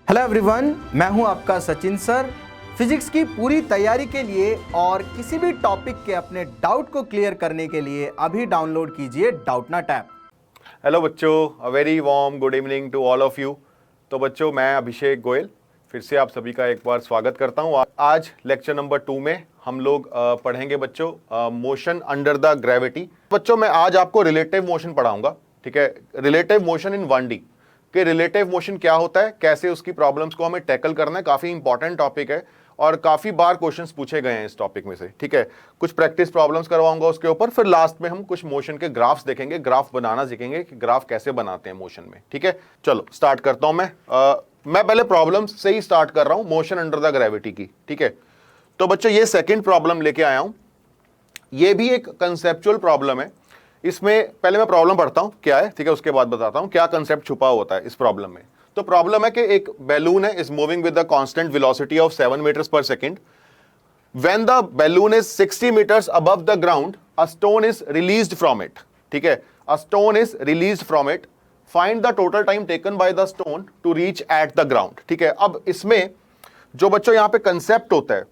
Hello everyone, मैं हूं आपका सचिन सर। फिजिक्स की पूरी तैयारी के लिए और किसी भी टॉपिक के अपने डाउट को क्लियर करने के लिए अभी डाउनलोड कीजिए डाउटनट ऐप। हेलो बच्चों, a very warm good evening to all of you. तो बच्चों, मैं अभिषेक गोयल फिर से आप सभी का एक बार स्वागत करता हूं। आज लेक्चर नंबर 2 में हम लोग पढ़ेंगे बच्चों मोशन अंडर द ग्रेविटी। बच्चों, मैं आज आपको रिलेटिव मोशन पढ़ाऊंगा। ठीक है, रिलेटिव मोशन इन 1D कि रिलेटिव मोशन क्या होता है, कैसे उसकी प्रॉब्लम्स को हमें टैकल करना है। काफी इंपॉर्टेंट टॉपिक है और काफी बार क्वेश्चंस पूछे गए हैं इस टॉपिक में से। ठीक है, कुछ प्रैक्टिस प्रॉब्लम्स करवाऊंगा उसके ऊपर, फिर लास्ट में हम कुछ मोशन के ग्राफ्स देखेंगे, ग्राफ बनाना सीखेंगे कि ग्राफ कैसे बनाते हैं मोशन में। ठीक है, चलो स्टार्ट करता हूं मैं पहले प्रॉब्लम्स से ही स्टार्ट कर रहा हूं, मोशन अंडर द ग्रेविटी की। ठीक है, तो बच्चों ये सेकेंड प्रॉब्लम लेके आया हूं। ये भी एक कंसेप्चुअल प्रॉब्लम है। इसमें पहले मैं प्रॉब्लम पढ़ता हूं क्या है, ठीक है, उसके बाद बताता हूं क्या कंसेप्ट छुपा होता है इस प्रॉब्लम में। तो प्रॉब्लम है कि एक बैलून है, is moving with the constant velocity of 7 metres पर second. When the balloon is 60 metres above the ground, a stone is released from it. ठीक है, a stone is released from it, find the total time taken by the stone to reach at the ground. ठीक है, अब इसमें जो बच्चों यहां पे कंसेप्ट होता है,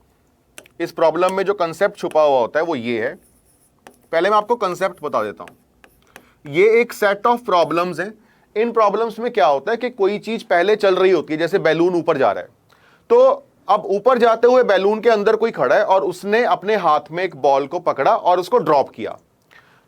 इस प्रॉब्लम में जो कंसेप्ट छुपा हुआ होता है वो ये है। पहले मैं आपको कंसेप्ट बता देता हूं। ये एक सेट ऑफ प्रॉब्लम्स हैं। इन प्रॉब्लम्स में क्या होता है कि कोई चीज पहले चल रही होती है, जैसे बैलून ऊपर जा रहा है, तो अब ऊपर जाते हुए बैलून के अंदर कोई खड़ा है और उसने अपने हाथ में एक बॉल को पकड़ा और उसको ड्रॉप किया।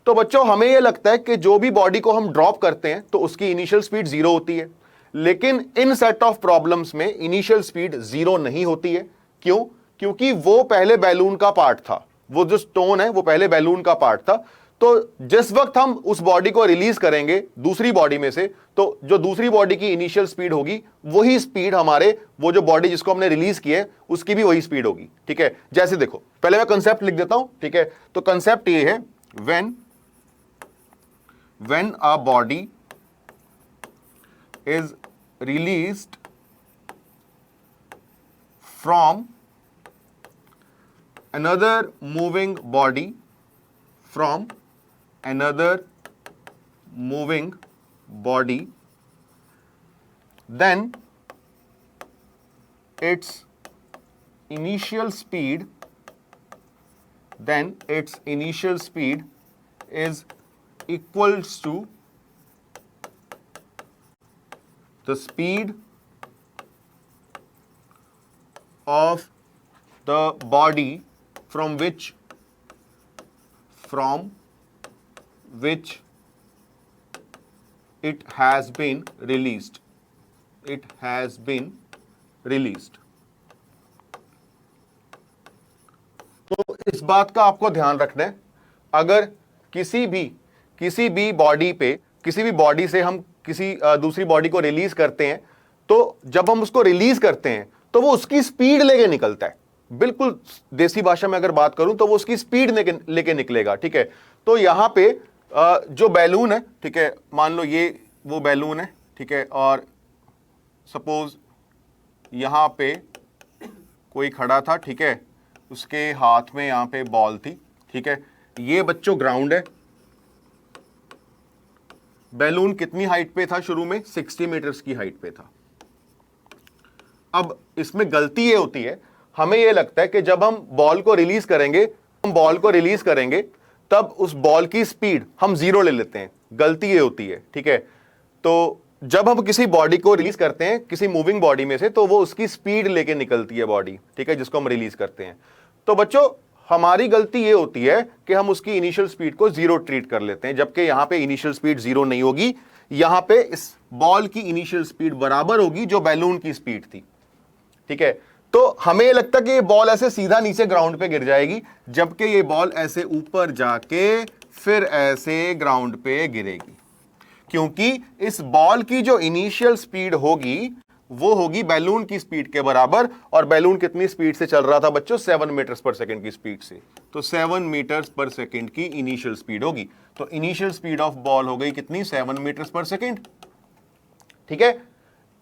तो बच्चों हमें यह लगता है कि जो भी बॉडी को हम ड्रॉप करते हैं तो उसकी इनिशियल स्पीड 0 होती है, लेकिन इन सेट ऑफ प्रॉब्लम्स में इनिशियल स्पीड 0 नहीं होती है। क्यों? क्योंकि वो पहले बैलून का पार्ट था, वो जो स्टोन है वो पहले बैलून का पार्ट था। तो जिस वक्त हम उस बॉडी को रिलीज करेंगे दूसरी बॉडी में से, तो जो दूसरी बॉडी की इनिशियल स्पीड होगी वही स्पीड हमारे वो जो बॉडी जिसको हमने रिलीज किया है उसकी भी वही स्पीड होगी। ठीक है, जैसे देखो, पहले मैं कंसेप्ट लिख देता हूं। ठीक है, तो कंसेप्ट ये है, when a body is released from another moving body, then its initial speed is equals to the speed of the body from which it has been released. तो इस बात का आपको ध्यान रखना है, अगर किसी भी बॉडी पे, किसी भी बॉडी से हम किसी दूसरी बॉडी को रिलीज करते हैं, तो जब हम उसको रिलीज करते हैं तो वो उसकी स्पीड लेके निकलता है। बिल्कुल देसी भाषा में अगर बात करूं तो वो उसकी स्पीड लेके निकलेगा। ठीक है, तो यहां पे जो बैलून है, ठीक है, मान लो ये वो बैलून है। ठीक है, और सपोज यहां पे कोई खड़ा था। ठीक है, उसके हाथ में यहां पे बॉल थी। ठीक है, ये बच्चों ग्राउंड है। बैलून कितनी हाइट पे था शुरू में? 60 मीटर्स की हाइट पे था। अब इसमें गलती ये होती है, हमें ये लगता है कि जब हम बॉल को रिलीज करेंगे तब उस बॉल की स्पीड हम 0 ले लेते हैं। गलती ये होती है। ठीक है, तो जब हम किसी बॉडी को रिलीज करते हैं किसी मूविंग बॉडी में से, तो वो उसकी स्पीड लेके निकलती है बॉडी। ठीक है, जिसको हम रिलीज करते हैं। तो बच्चों हमारी गलती ये होती है कि हम उसकी इनिशियल स्पीड को 0 ट्रीट कर लेते हैं, जबकि यहां पे इनिशियल स्पीड 0 नहीं होगी। यहां पे इस बॉल की इनिशियल स्पीड बराबर होगी जो बैलून की स्पीड थी। ठीक है, तो हमें ये लगता है कि ये बॉल ऐसे सीधा नीचे ग्राउंड पे गिर जाएगी, जबकि ये बॉल ऐसे ऊपर जाके फिर ऐसे ग्राउंड पे गिरेगी, क्योंकि इस बॉल की जो इनिशियल स्पीड होगी वो होगी बैलून की स्पीड के बराबर। और बैलून कितनी स्पीड से चल रहा था बच्चों? 7 मीटर्स पर सेकंड की स्पीड से। तो 7 मीटर्स पर सेकंड की इनिशियल स्पीड होगी। तो इनिशियल स्पीड ऑफ बॉल हो गई कितनी? 7 मीटर्स पर सेकंड। ठीक है,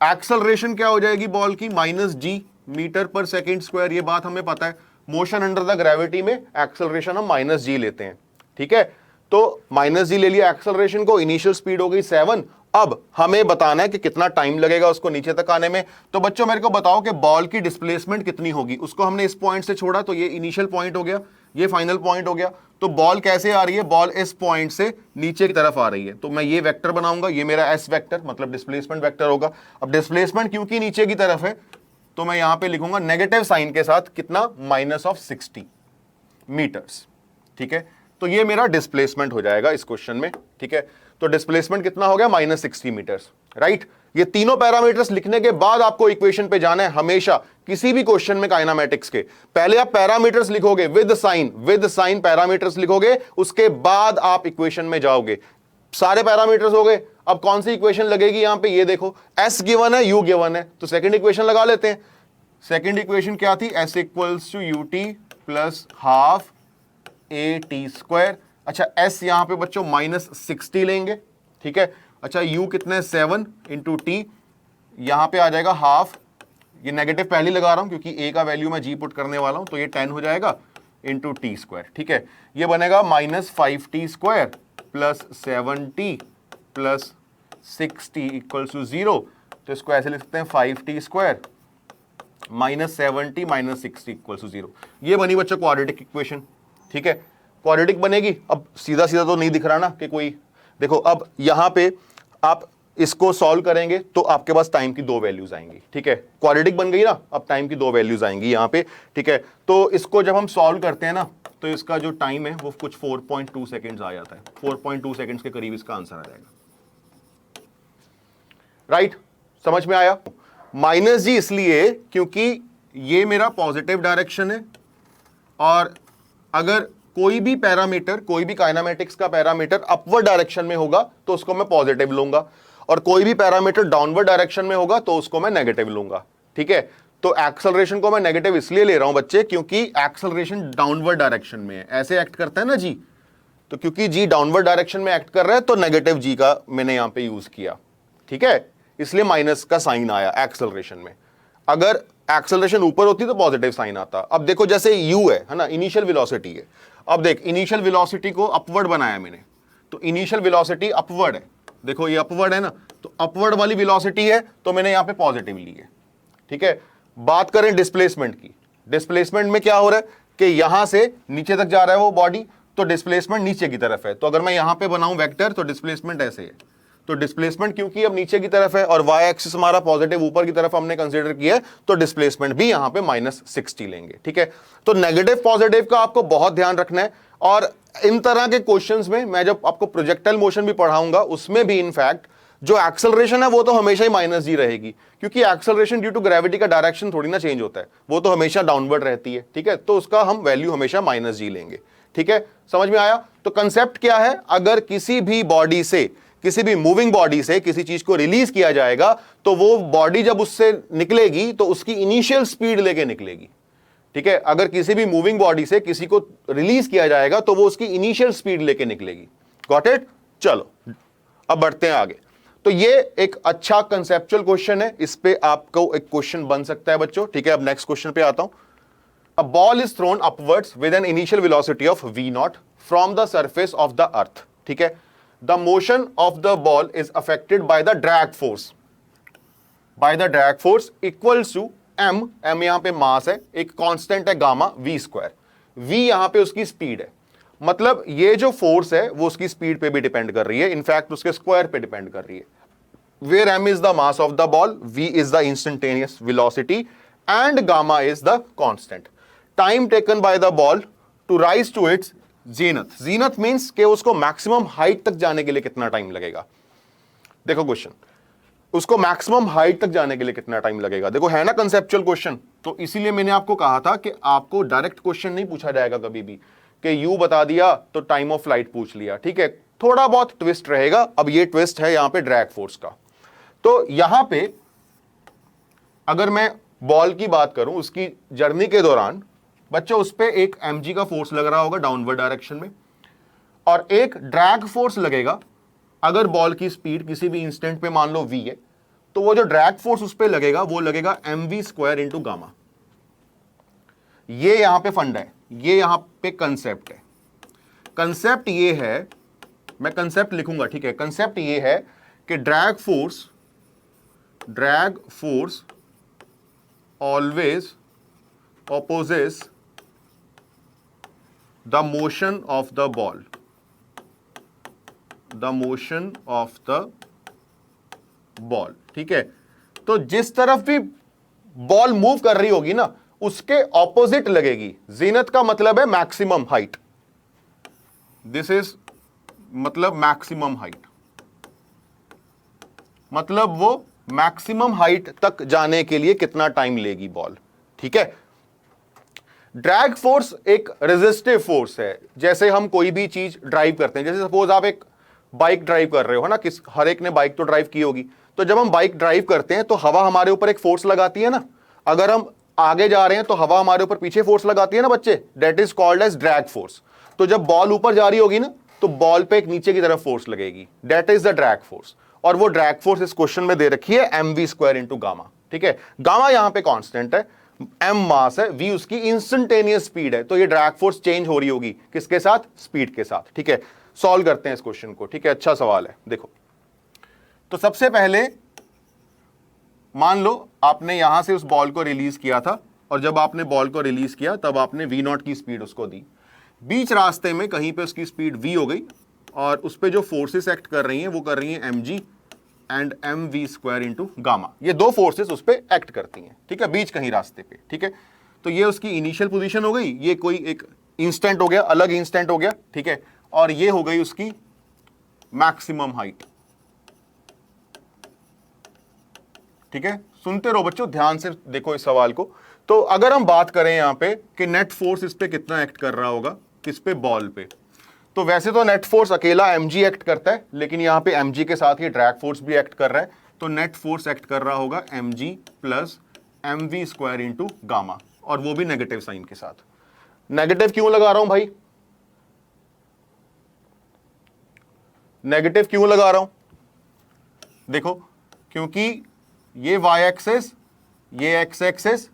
एक्सेलरेशन क्या हो जाएगी बॉल की? -g मीटर पर सेकंड स्क्वायर। ये बात हमें पता है, मोशन अंडर द ग्रेविटी में एक्सेलरेशन हम -g लेते हैं। ठीक है, तो -g ले लिया एक्सेलरेशन को, इनिशियल स्पीड हो गई 7 अब हमें बताना है कि कितना टाइम लगेगा उसको नीचे तक आने में। तो बच्चों मेरे को बताओ कि बॉल की डिस्प्लेसमेंट कितनी होगी। उसको हमने इस पॉइंट से छोड़ा तो ये इनिशियल पॉइंट हो गया, ये फाइनल पॉइंट हो गया। तो बॉल कैसे आ रही है, बॉल इस पॉइंट से नीचे की तरफ आ रही है। तो मैं ये वेक्टर बनाऊंगा, ये मेरा एस वेक्टर मतलब डिस्प्लेसमेंट वेक्टर होगा। अब डिस्प्लेसमेंट क्योंकि नीचे की तरफ है तो मैं यहां पे लिखूंगा नेगेटिव साइन के साथ कितना, -60 मीटर्स। ठीक है, तो ये मेरा डिस्प्लेसमेंट हो जाएगा इस क्वेश्चन में। ठीक है, तो डिस्प्लेसमेंट कितना हो गया, -60 मीटर्स। राइट, ये तीनों पैरामीटर्स लिखने के बाद आपको इक्वेशन पे जाना है। हमेशा किसी भी क्वेश्चन में काइनामेटिक्स के पहले आप पैरामीटर्स लिखोगे विद साइन पैरामीटर्स लिखोगे, उसके बाद आप इक्वेशन में जाओगे। सारे पैरामीटर्स हो गए, अब कौन सी इक्वेशन लगेगी यहां पे, ये देखो एस गिवन है, यू गिवन है, तो सेकंड इक्वेशन लगा लेते हैं। सेकंड इक्वेशन क्या थी, S equals to U T plus half A T square. अच्छा एस यहां पे बच्चों -60 लेंगे। ठीक है, अच्छा यू कितने, 7 इंटू टी, यहां पे आ जाएगा हाफ, ये नेगेटिव पहले लगा रहा हूं क्योंकि ए का वैल्यू मैं जी पुट करने वाला हूं, तो ये 10 हो जाएगा इंटू टी स्क्वायर। ठीक है, ये बनेगा -5t square plus 7t plus 6t equals to 0। तो इसको ऐसे लिख सकते हैं 5t square -7t minus 6t equals to 0। ये बनी बच्चों क्वाड्रेटिक इक्वेशन। ठीक है, क्वाड्रेटिक बनेगी। अब सीधा सीधा तो नहीं दिख रहा ना कि कोई, देखो अब यहां पे आप इसको सॉल्व करेंगे तो आपके पास टाइम की 2 वैल्यूज आएंगी। ठीक है, क्वाड्रेटिक बन गई ना, अब टाइम की 2 वैल्यूज आएंगी यहां पे। ठीक है, तो इसको जब हम सॉल्व करते हैं ना तो इसका जो टाइम है वो कुछ 4.2 सेकेंड्स आ जाता है। 4.2 सेकेंड्स के करीब इसका आंसर आ जाएगा। राइट, समझ में आया। माइनस जी इसलिए क्योंकि ये मेरा पॉजिटिव डायरेक्शन है, और अगर कोई भी पैरामीटर, कोई भी काइनामेटिक्स का पैरामीटर अपवर्ड डायरेक्शन में होगा तो उसको मैं पॉजिटिव लूंगा, और कोई भी पैरामीटर डाउनवर्ड डायरेक्शन में होगा तो उसको मैं नेगेटिव लूंगा। ठीक है, तो एक्सेलरेशन को मैं नेगेटिव इसलिए ले रहा हूं बच्चे क्योंकि एक्सेलरेशन डाउनवर्ड डायरेक्शन में है। ऐसे एक्ट करता है ना जी, तो क्योंकि जी डाउनवर्ड डायरेक्शन में एक्ट कर रहा है तो नेगेटिव जी का मैंने यहां पे यूज किया। ठीक है, इसलिए माइनस का साइन आया एक्सेलरेशन में। अगर एक्सेलरेशन ऊपर होती तो पॉजिटिव साइन आता। अब देखो जैसे यू है ना, इनिशियल वेलोसिटी है। अब देख, इनिशियल वेलोसिटी को अपवर्ड बनाया मैंने, तो इनिशियल वेलोसिटी अपवर्ड है। देखो ये अपवर्ड है ना, तो अपवर्ड वाली वेलोसिटी है तो मैंने यहां पे पॉजिटिव ली है। ठीक है, बात करें डिस्प्लेसमेंट की, डिस्प्लेसमेंट में क्या हो रहा है कि यहां से नीचे तक जा रहा है वो बॉडी, तो डिस्प्लेसमेंट नीचे की तरफ है। तो अगर मैं यहां पे बनाऊं वेक्टर तो डिस्प्लेसमेंट ऐसे है। तो डिस्प्लेसमेंट क्योंकि अब नीचे की तरफ है और वाई एक्सिस हमारा पॉजिटिव ऊपर की तरफ हमने कंसीडर किया है, तो डिस्प्लेसमेंट भी यहां पे -60 लेंगे। ठीक है, तो नेगेटिव पॉजिटिव का आपको बहुत ध्यान रखना है। और इन तरह के क्वेश्चंस में मैं जब आपको प्रोजेक्टाइल मोशन भी पढ़ाऊंगा उसमें भी इनफैक्ट जो एक्सेलरेशन है वो तो हमेशा ही -g रहेगी, क्योंकि एक्सेलरेशन ड्यू टू ग्रेविटी का डायरेक्शन थोड़ी ना चेंज होता है, वो तो हमेशा डाउनवर्ड रहती है। ठीक है, तो उसका हम वैल्यू हमेशा -g लेंगे। ठीक है, समझ में आया। तो कंसेप्ट क्या है, अगर किसी भी बॉडी से, किसी भी मूविंग बॉडी से किसी चीज को रिलीज किया जाएगा तो वो बॉडी जब उससे निकलेगी तो उसकी इनिशियल स्पीड लेके निकलेगी। ठीक है, अगर किसी भी मूविंग बॉडी से किसी को रिलीज किया जाएगा तो वो उसकी इनिशियल स्पीड लेके निकलेगी। Got it. चलो अब बढ़ते हैं आगे। तो ये एक अच्छा कंसेप्चुअल क्वेश्चन है, इस पे आपको एक क्वेश्चन बन सकता है बच्चों। ठीक है, अब नेक्स्ट क्वेश्चन पे आता हूं। A ball is throne upwards with an initial velocity of v0 from the surface of the earth. ठीक है, the motion of the ball is affected by the drag force equals to m यहां पे मास है, एक constant है gamma v square, v यहां पे उसकी स्पीड है। मतलब ये जो फोर्स है वो उसकी स्पीड पे भी डिपेंड कर रही है, इनफैक्ट उसके स्क्वायर पे डिपेंड कर रही है। Where m is the mass of the ball, v is the instantaneous velocity and gamma is the constant. Time taken by the ball to rise to its Zeenat. Zeenat means कि उसको maximum height तक जाने के लिए कितना time लगेगा। देखो question, उसको मैक्सिमम हाइट तक जाने के लिए कितना टाइम लगेगा। देखो है ना कंसेप्चुअल क्वेश्चन, तो इसीलिए मैंने आपको कहा था कि आपको डायरेक्ट क्वेश्चन नहीं पूछा जाएगा कभी भी कि यू बता दिया तो टाइम ऑफ फ्लाइट पूछ लिया। ठीक है, थोड़ा बहुत ट्विस्ट रहेगा। अब ये ट्विस्ट है यहां पे ड्रैग फोर्स का। तो यहां पे अगर मैं बॉल की बात करूं, उसकी जर्नी के दौरान बच्चों उस पे एक mg का फोर्स लग रहा होगा डाउनवर्ड डायरेक्शन में, और एक ड्रैग फोर्स लगेगा। अगर बॉल की स्पीड किसी भी इंस्टेंट पे मान लो v है, तो वो जो ड्रैग फोर्स उस पे लगेगा वो लगेगा mv स्क्वायर इंटू गामा। ये यहां पे फंडा है, ये यहां पे कंसेप्ट है। कंसेप्ट ये है, मैं कंसेप्ट लिखूंगा। ठीक है, कंसेप्ट ये है कि drag force always opposes the motion of the ball, ठीक है। तो जिस तरफ भी बॉल मूव कर रही होगी ना, उसके ऑपोजिट लगेगी। जीनत का मतलब है मैक्सिमम हाइट, दिस इज मतलब मैक्सिमम हाइट, मतलब वो मैक्सिमम हाइट तक जाने के लिए कितना टाइम लेगी बॉल, ठीक है। ड्रैग फोर्स एक रेजिस्टिव फोर्स है। जैसे हम कोई भी चीज ड्राइव करते हैं, जैसे सपोज आप एक बाइक ड्राइव कर रहे हो ना, हर एक ने बाइक तो ड्राइव की होगी। तो जब हम बाइक ड्राइव करते हैं तो हवा हमारे ऊपर एक फोर्स लगाती है ना। अगर हम आगे जा रहे हैं तो हवा हमारे ऊपर पीछे फोर्स लगाती है ना बच्चे, that is called as drag force. तो जब बॉल ऊपर जा रही होगी ना, तो बॉल पे एक नीचे की तरफ फोर्स लगेगी, that is the drag force. और वो ड्रैग फोर्स इस क्वेश्चन में दे रखी है mv² इंटू गामा, ठीक है। गामा यहां पे कांस्टेंट है, m मास है, v उसकी इंस्टेंटेनियस स्पीड है। तो ये ड्रैग फोर्स चेंज हो रही होगी किसके साथ? स्पीड के साथ, ठीक है। सॉल्व करते हैं इस क्वेश्चन को, ठीक है। अच्छा सवाल है, देखो। तो सबसे पहले मान लो आपने यहां से उस बॉल को रिलीज किया था, और जब आपने बॉल को रिलीज किया तब आपने v0 की स्पीड उसको दी। बीच रास्ते में कहीं पे उसकी स्पीड v हो गई, और उस पे जो फोर्सेस एक्ट कर रही हैं वो कर रही हैं mg and mv² into gamma. ये दो फोर्सेस उस पे एक्ट करती हैं, ठीक है, बीच कहीं रास्ते पे, ठीक है। तो ये उसकी इनिशियल पोजीशन हो गई, ये कोई एक इंस्टेंट हो गया, अलग इंस्टेंट हो गया, ठीक है। और ये हो गई उसकी मैक्सिमम हाइट, ठीक है। सुनते रहो बच्चों, ध्यान से देखो इस सवाल को। तो अगर हम बात करें यहां पे कि नेट फोर्स इस पे कितना एक्ट कर रहा होगा, किस पे? बॉल पे। तो वैसे तो नेट फोर्स अकेला mg एक्ट करता है, लेकिन यहां पे mg के साथ ही ड्रैग फोर्स भी एक्ट कर रहा है। तो नेट फोर्स एक्ट कर रहा होगा mg plus mv² into gamma, और वो भी नेगेटिव साइन के साथ। नेगेटिव क्यों लगा रहा हूं भाई? नेगेटिव क्यों लगा रहा हूं? देखो, क्योंकि ये y एक्सेस, ये x एक्सेस,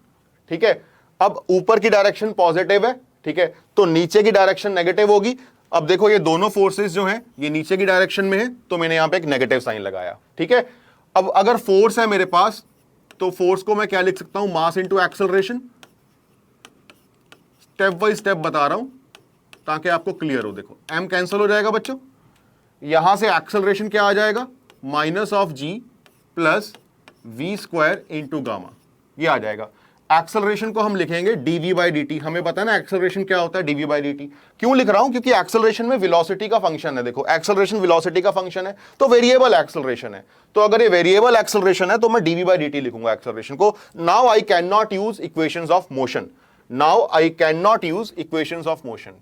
ठीक है। अब ऊपर की डायरेक्शन पॉजिटिव है, ठीक है, तो नीचे की डायरेक्शन नेगेटिव होगी। अब देखो ये दोनों फोर्सेस जो हैं ये नीचे की डायरेक्शन में है, तो मैंने यहां पे एक नेगेटिव साइन लगाया, ठीक है। अब अगर फोर्स है मेरे पास, तो फोर्स को मैं क्या लिख सकता हूं? Mass into acceleration. Step by step बता रहा हूं ताकि आपको क्लियर हो। देखो m कैंसिल हो जाएगा बच्चों, यहां से एक्सेलरेशन क्या आ जाएगा? Minus of g plus v² into gamma, ये आ जाएगा। एक्सेलरेशन को हम लिखेंगे dv/dt। हमें पता है ना एक्सेलरेशन क्या होता है, dv/dt। क्यों लिख रहा हूं? क्योंकि एक्सेलरेशन में वेलोसिटी का फंक्शन है। देखो एक्सेलरेशन वेलोसिटी का फंक्शन है, तो वेरिएबल एक्सेलरेशन है। तो अगर ये वेरिएबल एक्सेलरेशन है तो मैं dv/dt लिखूंगा एक्सेलरेशन को। Now I can not use equations of motion, now I can not use equations of motion.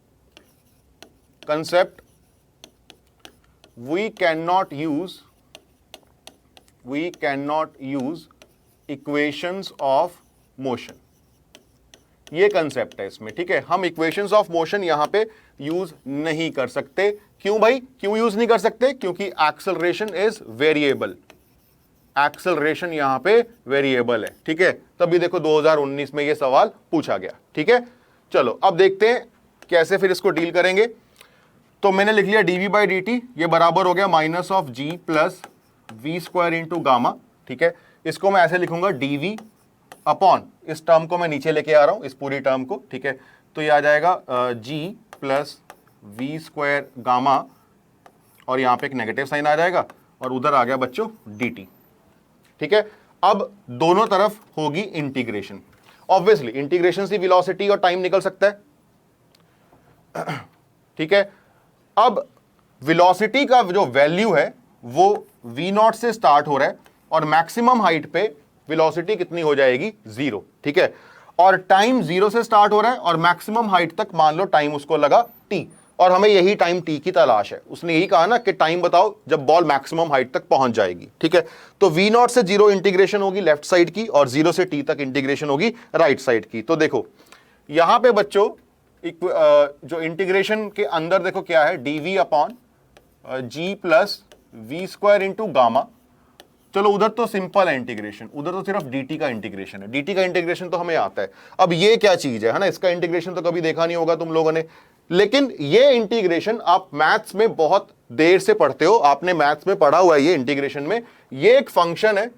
Concept, we can not use equations of motion, ये कंसेप्ट है इसमें, ठीक है। हम इक्वेशंस ऑफ मोशन यहां पे यूज नहीं कर सकते। क्यों भाई, क्यों यूज नहीं कर सकते? क्योंकि एक्सेलरेशन इज वेरिएबल, एक्सेलरेशन यहां पे वेरिएबल है, ठीक है। तभी देखो 2019 में ये सवाल पूछा गया, ठीक है। चलो अब देखते हैं कैसे फिर इसको डील करेंगे। तो मैंने लिख लिया dv/dt, ये बराबर हो गया minus of g plus v² into gamma, ठीक है। इसको मैं ऐसे लिखूंगा dv अपॉन, इस टर्म को मैं नीचे लेके आ रहा हूं, इस पूरी टर्म को, ठीक है। तो ये आ जाएगा g प्लस v² गामा, और यहां पे एक नेगेटिव साइन आ जाएगा, और उधर आ गया बच्चों dt, ठीक है। अब दोनों तरफ होगी इंटीग्रेशन। ऑब्वियसली इंटीग्रेशन से वेलोसिटी और टाइम निकल सकता है, ठीक है। अब वेलोसिटी का जो वैल्यू है वो v0 से स्टार्ट हो रहा है, और मैक्सिमम हाइट पे वेलोसिटी कितनी हो जाएगी? 0, ठीक है। और टाइम 0 से स्टार्ट हो रहा है, और मैक्सिमम हाइट तक मान लो टाइम उसको लगा t, और हमें यही टाइम t की तलाश है। उसने यही कहा ना कि टाइम बताओ जब बॉल मैक्सिमम हाइट तक पहुंच जाएगी, ठीक है। तो v0 से 0 इंटीग्रेशन होगी लेफ्ट साइड की, और 0 से t तक इंटीग्रेशन होगी राइट साइड की। तो देखो यहां पे बच्चों जो इंटीग्रेशन के अंदर देखो क्या है, dv upon g plus v² into gamma. चलो उधर तो सिंपल है इंटीग्रेशन, उधर तो सिर्फ dt का इंटीग्रेशन है, dt का इंटीग्रेशन तो हमें आता है। अब ये क्या चीज है ना, इसका इंटीग्रेशन तो कभी देखा नहीं होगा तुम लोगों ने, लेकिन ये इंटीग्रेशन आप मैथ्स में बहुत देर से पढ़ते हो, आपने मैथ्स में पढ़ा हुआ है ये इंटीग्रेशन में, ये एक फंक्शन है,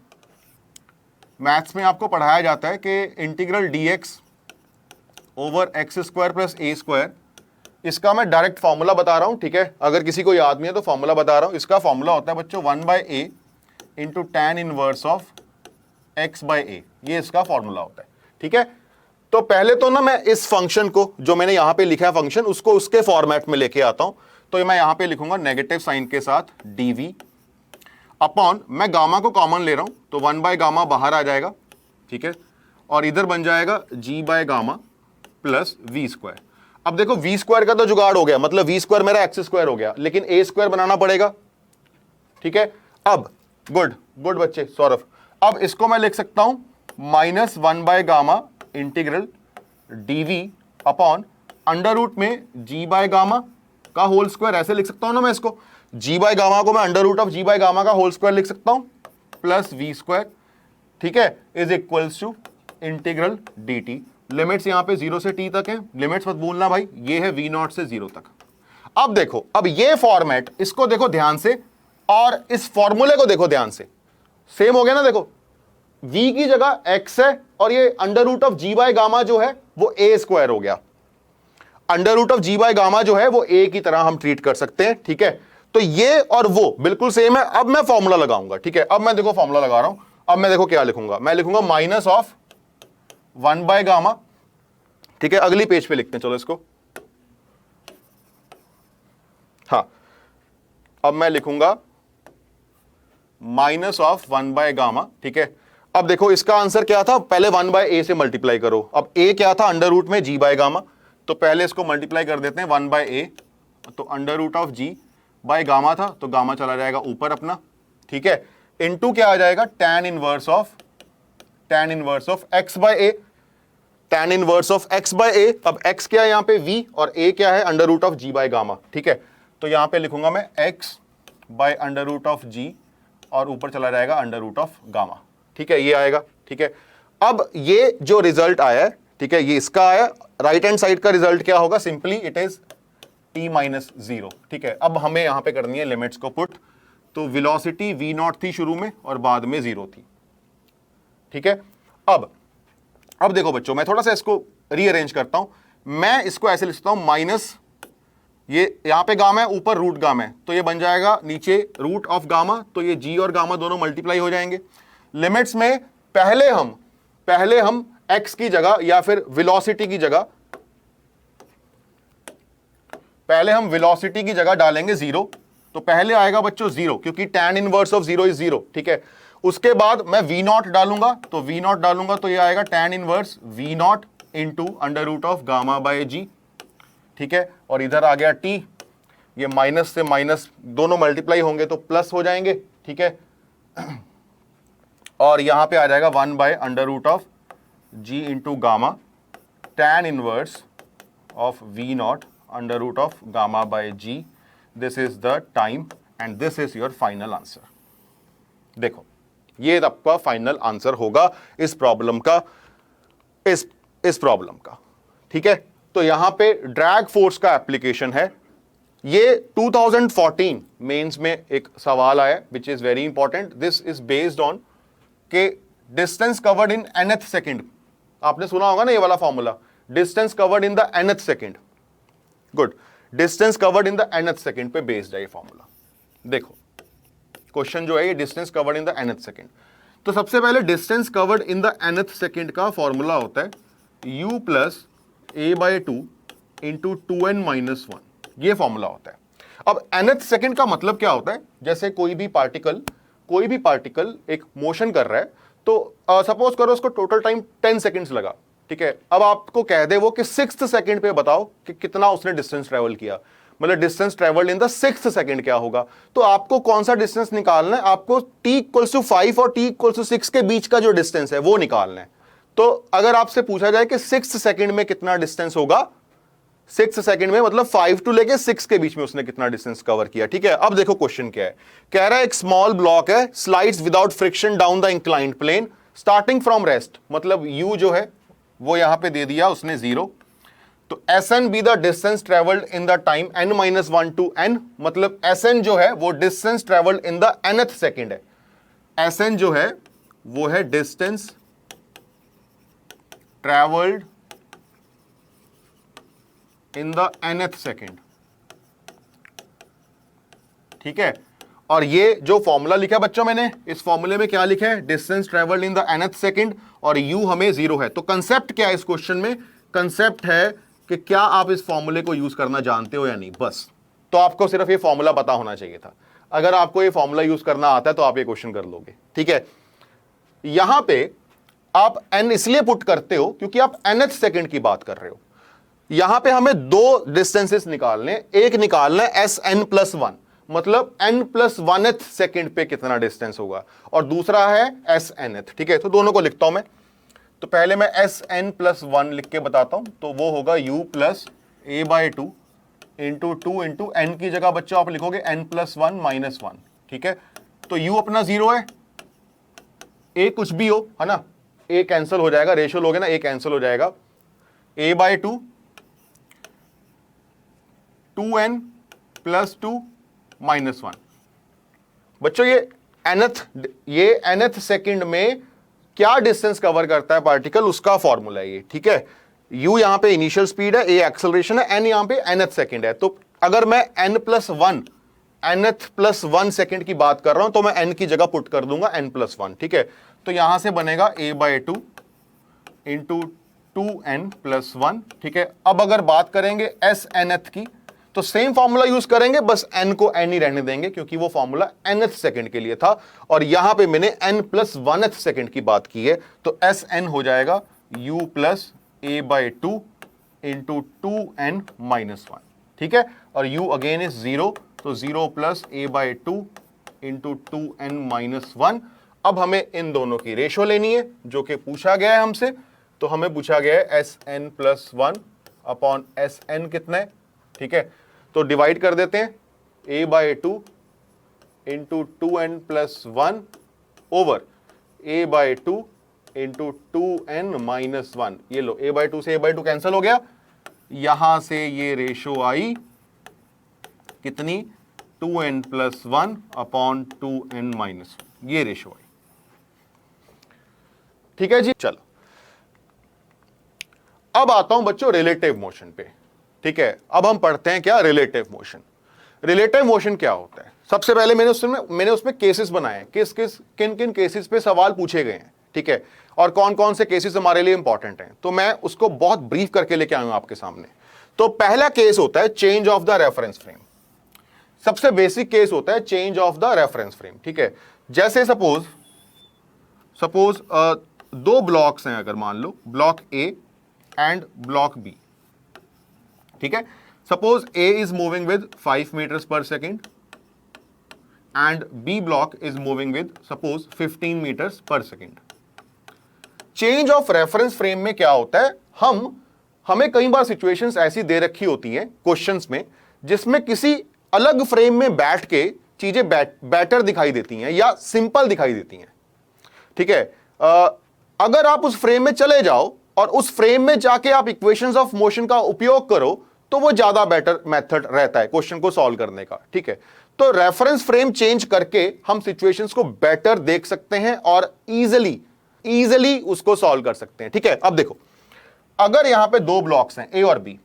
मैथ्स में आपको पढ़ाया जाता है कि integral dx over x square plus a square, इसका मैं डायरेक्ट फॉर्मूला बता रहा हूं, ठीक है, अगर किसी को याद नहीं है तो फॉर्मूला बता रहा हूं। इसका फॉर्मूला होता है बच्चों 1/a into tan inverse of x/a, ये इसका फॉर्मूला होता है, ठीक है। तो पहले तो ना मैं इस फंक्शन को जो मैंने यहां पे लिखा है फंक्शन, उसको उसके फॉर्मेट में लेके आता हूं। तो मैं यहां पे लिखूंगा नेगेटिव साइन के साथ dv अपॉन, मैं गामा को कॉमन ले रहा हूं तो 1/गामा बाहर आ जाएगा, ठीक है, और इधर बन जाएगा g/गामा प्लस वी स्क्वायर। अब देखो वी स्क्वायर का तो जुगाड़ हो गया, मतलब वी स्क्वायर मेरा एक्स स्क्वायर हो गया, लेकिन ए स्क्वायर बनाना पड़ेगा, ठीक है। अब गुड गुड बच्चे, सौरभ, अब इसको मैं लिख सकता हूं -1/गामा integral dv upon under root में g/गामा का होल स्क्वायर, ऐसे लिख सकता हूं ना मैं इसको, g/गामा को मैं अंडर रूट ऑफ g/गामा का होल स्क्वायर लिख सकता हूं प्लस वी स्क्वायर, ठीक है, is equals to integral dt। Limits यहां पे 0 से t तक है, लिमिट्स मत भूलना भाई, ये है v0 से 0 तक। अब देखो, अब ये फॉर्मेट, इसको देखो ध्यान से और इस फॉर्मूले को देखो ध्यान से, सेम हो गया ना। देखो v की जगह x है और ये अंडर रूट ऑफ g/गामा जो है वो a स्क्वायर हो गया, अंडर रूट ऑफ g/गामा जो है वो a की तरह हम ट्रीट कर सकते हैं, ठीक है। तो ये और वो बिल्कुल सेम है। अब मैं फॉर्मूला लगाऊंगा, ठीक है, अब मैं देखो फॉर्मूला लगा रहा हूं, अब मैं देखो क्या लिखूंगा, मैं लिखूंगा माइनस ऑफ 1/गामा, ठीक है, अगली पेज पे लिखते हैं, चलो इसको, हाँ, अब मैं लिखूंगा माइनस ऑफ 1/गामा, ठीक है। अब देखो इसका आंसर क्या था, पहले 1/a से मल्टीप्लाई करो, अब a क्या था अंडर रूट में g/गामा, तो पहले इसको मल्टीप्लाई कर देते हैं 1/a, तो अंडर रूट ऑफ g/गामा था तो गामा चला जाएगा ऊपर अपना, ठीक है, इनटू क्या आ जाएगा tan inverse of x/a, tan inverse of x/a। अब x क्या है यहाँ पे v और a क्या है अंडर रूट ऑफ g/गामा, ठीक है। तो यहां पे लिखूंगा मैं x by under root of g और ऊपर चला जाएगा अंडर रूट ऑफ गामा, ठीक है, ये आएगा, ठीक है। अब ये जो रिजल्ट आया है, ठीक है, ये इसका आया, राइट हैंड साइड का रिजल्ट क्या होगा, सिंपली इट इज t-0, ठीक है। अब हमें यहां पे करनी है लिमिट्स को पुट, तो वेलोसिटी v0 थी शुरू में और बाद में 0 थी, ठीक है। अब देखो बच्चों, मैं थोड़ा सा इसको रीअरेंज करता हूं, मैं इसको ऐसे लिखता हूं माइनस, ये यहां पे गामा है, ऊपर रूट गामा है, तो ये बन जाएगा नीचे रूट ऑफ गामा, तो ये g और गामा दोनों मल्टीप्लाई हो जाएंगे। लिमिट्स में पहले हम x की जगह या फिर वेलोसिटी की जगह, पहले हम वेलोसिटी की जगह डालेंगे 0, तो पहले आएगा बच्चों 0 क्योंकि tan इनवर्स ऑफ 0 इज 0, ठीक है। उसके बाद मैं v0 डालूंगा, तो v0 डालूंगा तो ये आएगा tan inverse v0 into under root of gamma by g, ठीक है, और इधर आ गया t, ये माइनस से माइनस दोनों मल्टीप्लाई होंगे तो प्लस हो जाएंगे, ठीक है, और यहां पे आ जाएगा 1 by under root of g into gamma tan inverse of v0 under root of gamma by g, this is the time and this is your final answer. देखो ये आपका फाइनल आंसर होगा इस प्रॉब्लम का, इस प्रॉब्लम का, ठीक है। तो यहां पे ड्रैग फोर्स का एप्लीकेशन है, ये 2014 मेंस में एक सवाल आया which is very important, this is based on के distance covered in nth second, आपने सुना होगा ना ये वाला formula, distance covered in the nth second, good, distance covered in the nth second पे बेस्ड है ये फॉर्मूला। देखो क्वेश्चन जो है ये distance covered in the nth second, तो सबसे पहले distance covered in the nth second का फॉर्मूला होता है u plus a/2 into 2n-1, ये फॉर्मूला होता है। अब nth सेकेंड का मतलब क्या होता है, जैसे कोई भी पार्टिकल एक मोशन कर रहा है, तो सपोज करो उसको टोटल टाइम 10 सेकेंड्स लगा, ठीक है। अब आपको कह दे वो कि 6th सेकेंड पे बताओ कि कितना उसने डिस्टेंस ट्रेवल किया, मतलब distance travelled in the 6th second क्या होगा, तो आपको कौन सा डिस्टेंस निकालना है, आपको t=5 और t=6 के बीच का जो डिस्टेंस है वो निकालना है। तो अगर आपसे पूछा जाए कि 6th सेकेंड में कितना डिस्टेंस होगा, 6th सेकेंड में मतलब 5 टू लेके 6 के बीच में उसने कितना डिस्टेंस कवर किया, ठीक है। अब देखो क्वेश्चन क्या है, कह रहा है एक स्मॉल ब्लॉक है, slides without friction down the inclined plane starting from rest, मतलब u जो है वो यहां पे दे दिया उसने 0, तो Sn be the distance travelled in the time n-1 to n, मतलब Sn जो है वो distance travelled in the nth second है। Sn जो है वो है distance travelled in the nth second, ठीक है। और ये जो फॉर्मूला लिखा है बच्चों मैंने, इस फॉर्मूले में क्या लिखा है, distance travelled in the nth second, और u हमें 0 है। तो कंसेप्ट क्या है इस क्वेश्चन में, कंसेप्ट है कि क्या आप इस फॉर्मूले को यूज करना जानते हो या नहीं, बस। तो आपको सिर्फ ये फॉर्मूला पता होना चाहिए था। अगर आपको ये फॉर्मूला यूज करना आता है तो आप ये क्वेश्चन कर लोगे, ठीक है। यहां पे आप n इसलिए पुट करते हो क्योंकि आप nth सेकेंड की बात कर रहे हो। यहां पे हमें दो डिस्टेंसेस निकालने, एक निकालना है Sn+1, मतलब n+1th सेकेंड पे कितना डिस्टेंस होगा, और दूसरा है Snth, ठीक है। तो दोनों को लिखता हूं मैं। तो पहले मैं Sn+1 लिख के बताता हूं, तो वो होगा u plus a/2 into 2 into n की जगह बच्चों आप लिखोगे n+1 - 1, ठीक है। तो u अपना 0 है, a कुछ भी हो, है ना, a कैंसिल हो जाएगा, रेशियो लोगे ना, a कैंसिल हो जाएगा, a/2 2n + 2 - 1। बच्चों ये nth सेकेंड में क्या डिस्टेंस कवर करता है पार्टिकल, उसका फॉर्मूला है ये, ठीक है। u यहां पे इनिशियल स्पीड है, a एक्सेलरेशन है, n यहां पे nth सेकेंड है। तो अगर मैं nth+1 सेकेंड की बात कर रहा हूं तो मैं n की जगह पुट कर दूंगा n+1, ठीक है। तो यहां से बनेगा a/2 इंटू 2n+1, ठीक है। अब अगर बात करेंगे Snth की, तो सेम फॉर्मूला यूज करेंगे, बस n को n ही रहने देंगे क्योंकि वो फॉर्मूला nth सेकेंड के लिए था, और यहां पे मैंने n+1th सेकेंड की बात की है। तो Sn हो जाएगा u plus a/2 into 2n - 1, ठीक है। और u अगेन इज 0, तो 0 प्लस a/2 इंटू 2n - 1। अब हमें इन दोनों की रेशो लेनी है जो कि पूछा गया है हमसे। तो हमें पूछा गया है Sn+1 अपॉन Sn कितना है, ठीक है। तो डिवाइड कर देते हैं, a/2 into 2n + 1 over a/2 into 2n - 1। ये लो, a/2 से a/2 कैंसिल हो गया, यहां से ये रेशो आई कितनी, 2n + 1 अपॉन 2n - 1, ये रेशो आई, ठीक है जी। चलो अब आता हूं बच्चों रिलेटिव मोशन पे, ठीक है। अब हम पढ़ते हैं क्या रिलेटिव मोशन। रिलेटिव मोशन क्या होता है, सबसे पहले मैंने उसमें केसेस बनाए, किन किन केसेस पे सवाल पूछे गए हैं, ठीक है, और कौन कौन से केसेस हमारे लिए इंपॉर्टेंट हैं। तो मैं उसको बहुत ब्रीफ करके लेके आया हूं आपके सामने। तो पहला केस होता है change of the reference frame. सबसे बेसिक केस होता है change of the reference frame, ठीक है। जैसे सपोज दो ब्लॉक्स हैं, अगर मान लो block A and block B, ठीक है। Suppose A is moving with 5 metres per second and B block is moving with suppose 15 metres per second. Change of reference frame में क्या होता है, हमें कई बार सिचुएशंस ऐसी दे रखी होती हैं क्वेश्चंस में जिसमें किसी अलग फ्रेम में बैठ के चीजें बेटर दिखाई देती हैं या सिंपल दिखाई देती हैं, ठीक है। अगर आप उस फ्रेम में चले जाओ और उस फ्रेम में जाके आप इक्वेशंस ऑफ मोशन का उपयोग करो तो वो ज्यादा बेटर मेथड रहता है क्वेश्चन को सॉल्व करने का, ठीक है। तो रेफरेंस फ्रेम चेंज करके हम सिचुएशंस को बेटर देख सकते हैं और इजीली उसको सॉल्व कर सकते हैं, ठीक है। अब देखो, अगर यहां पे दो ब्लॉक्स हैं ए और बी,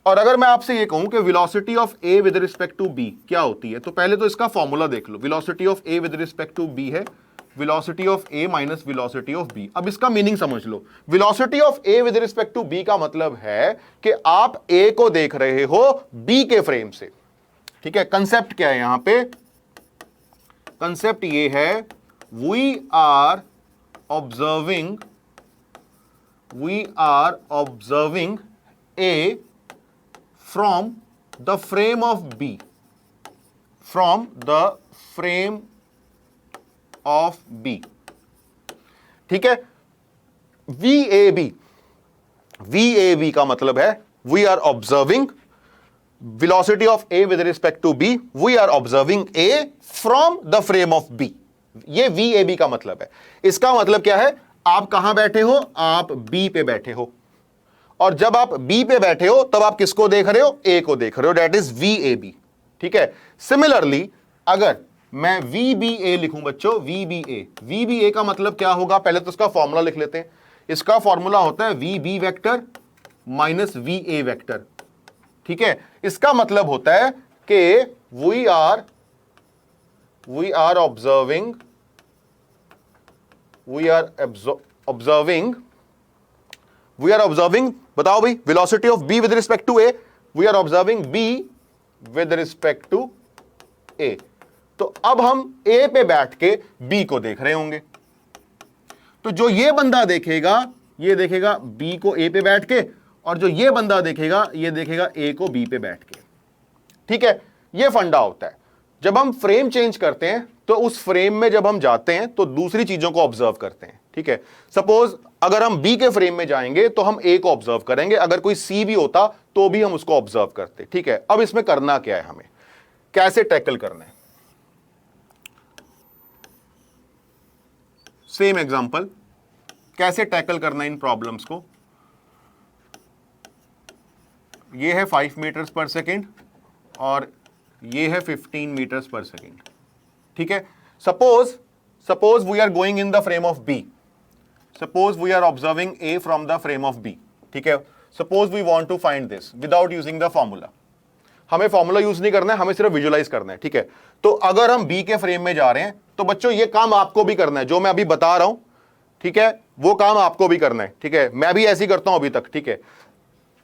और अगर मैं आपसे ये कहूं कि velocity of A with respect to B क्या होती है, तो पहले तो इसका फॉर्मूला देख लो। Velocity of A with respect to B है velocity of A minus velocity of B. अब इसका मीनिंग समझ लो। Velocity of A with respect to B का मतलब है कि आप ए को देख रहे हो बी के फ्रेम से, ठीक है। कंसेप्ट क्या है यहां पे, कंसेप्ट ये है we are observing A from the frame of B, from the frame of B, ठीक है। VAB का मतलब है we are observing velocity of A with respect to B, we are observing A from the frame of B. ये VAB का मतलब है। इसका मतलब क्या है, आप कहां बैठे हो, आप बी पे बैठे हो और जब आप बी पे बैठे हो तब आप किसको देख रहे हो, ए को देख रहे हो, that is V A B. ठीक है, सिमिलरली अगर मैं वी बी ए लिखूं बच्चों, वी बी ए का मतलब क्या होगा, पहले तो इसका फॉर्मूला लिख लेते हैं। इसका फॉर्मूला होता है V B vector minus V A vector. ठीक है, इसका मतलब होता है कि वी आर ऑब्जर्विंग, बताओ भाई, velocity of B with respect to A, we are observing B with respect to A. तो अब हम ए पे बैठ के बी को देख रहे होंगे, तो जो ये बंदा देखेगा ये देखेगा बी को ए पे बैठ के, और जो ये बंदा देखेगा ये देखेगा ए को बी पे बैठ के। ठीक है, ये फंडा होता है। जब हम फ्रेम चेंज करते हैं तो उस फ्रेम में जब हम जाते हैं तो दूसरी चीजों को ऑब्जर्व करते हैं। ठीक है, सपोज अगर हम बी के फ्रेम में जाएंगे तो हम ए को ऑब्जर्व करेंगे, अगर कोई सी भी होता तो भी हम उसको ऑब्जर्व करते। ठीक है, अब इसमें करना क्या है, हमें कैसे टैकल करना है। सेम एग्जांपल, कैसे टैकल करना है इन प्रॉब्लम्स को। ये है 5 मीटर्स पर सेकेंड और ये है 15 मीटर्स पर सेकेंड। ठीक है, suppose we are going in the frame of B, suppose we are observing A from the frame of B. ठीक है, suppose we want to find this without using the formula, हमें formula use नहीं करना है, हमें सिर्फ visualise करना है। ठीक है, तो अगर हम बी के फ्रेम में जा रहे हैं तो बच्चों ये काम आपको भी करना है, जो मैं अभी बता रहा हूं, ठीक है, वो काम आपको भी करना है। ठीक है, मैं भी ऐसे ही करता हूं अभी तक। ठीक है,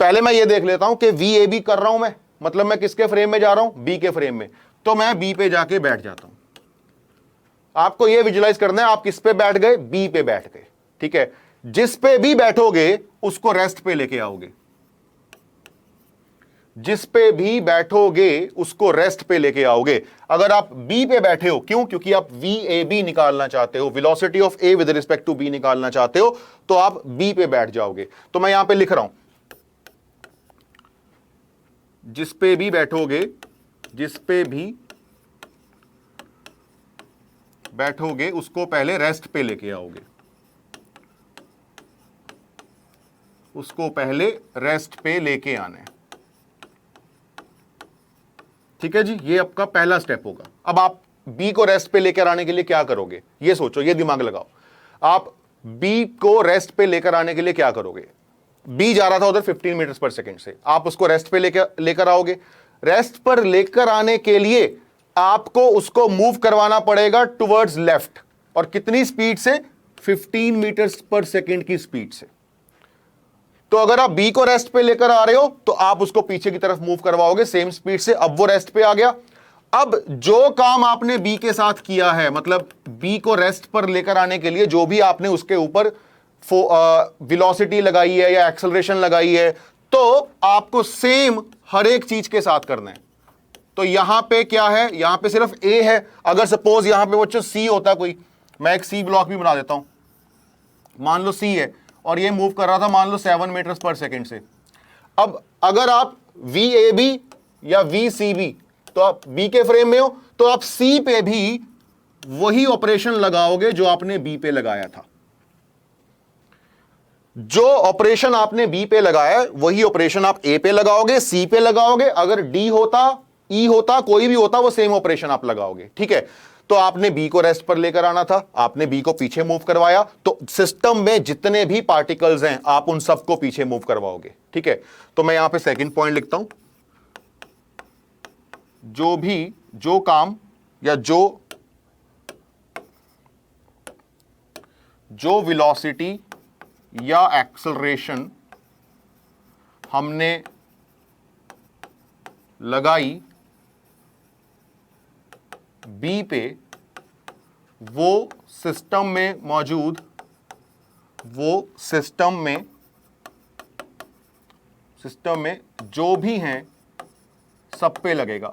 पहले मैं ये देख लेता हूं कि वी ए बी कर रहा हूं मैं, मतलब मैं किसके फ्रेम में जा रहा हूं, बी के फ्रेम में, तो मैं बी पे जाके बैठ जाता हूं। आपको ये विजुलाइज करना है, आप किस पे बैठ गए, बी पे बैठ गए। ठीक है, जिस पे भी बैठोगे उसको रेस्ट पे लेके आओगे, जिस पे भी बैठोगे उसको रेस्ट पे लेके आओगे। अगर आप बी पे बैठे हो, क्यों, क्योंकि आप वी ए बी निकालना चाहते हो, velocity of A with respect to B निकालना चाहते हो, तो आप बी पे बैठ जाओगे। तो मैं यहां पे लिख रहा हूं, जिस पे भी बैठोगे, जिस पे भी बैठोगे उसको पहले रेस्ट पे लेके आओगे, उसको पहले रेस्ट पे लेके आना है। ठीक है जी, ये आपका पहला स्टेप होगा। अब आप बी को रेस्ट पे लेकर आने के लिए क्या करोगे, ये सोचो, ये दिमाग लगाओ। आप बी को रेस्ट पे लेकर आने के लिए क्या करोगे, बी जा रहा था उधर 15 मीटर्स पर सेकंड से, आप उसको रेस्ट पे लेकर आओगे। रेस्ट पर लेकर आने के लिए आपको उसको मूव करवाना पड़ेगा टुवर्ड्स लेफ्ट, और कितनी स्पीड से, 15 मीटर्स पर सेकंड की स्पीड से। तो अगर आप बी को रेस्ट पे लेकर आ रहे हो तो आप उसको पीछे की तरफ मूव करवाओगे सेम स्पीड से। अब वो रेस्ट पे आ गया। अब जो काम आपने बी के साथ किया है, मतलब बी को रेस्ट पर लेकर आने के लिए जो भी आपने उसके ऊपर वेलोसिटी लगाई है या एक्सेलरेशन लगाई है, तो आपको सेम हर एक चीज के साथ करना है। तो यहां पे क्या है, यहां पे सिर्फ ए है। अगर सपोज यहां पे बच्चों सी होता कोई, मैं एक सी ब्लॉक भी बना देता हूं, मान लो सी है और ये मूव कर रहा था मान लो 7 मीटर्स पर सेकंड से। अब अगर आप वी ए बी या वी सी बी, तो आप बी के फ्रेम में हो तो आप सी पे भी वही ऑपरेशन लगाओगे जो आपने बी पे लगाया था। जो ऑपरेशन आपने बी पे लगाया वही ऑपरेशन आप ए पे लगाओगे, सी पे लगाओगे। अगर डी होता, ई होता, कोई भी होता, वो सेम ऑपरेशन आप लगाओगे। ठीक है, तो आपने बी को रेस्ट पर लेकर आना था, आपने बी को पीछे मूव करवाया, तो सिस्टम में जितने भी पार्टिकल्स हैं आप उन सबको पीछे मूव करवाओगे। ठीक है, तो मैं यहां पे सेकंड पॉइंट लिखता हूं, जो काम या जो वेलोसिटी या एक्सेलरेशन हमने लगाई बी पे, वो सिस्टम में मौजूद, वो सिस्टम में जो भी हैं सब पे लगेगा,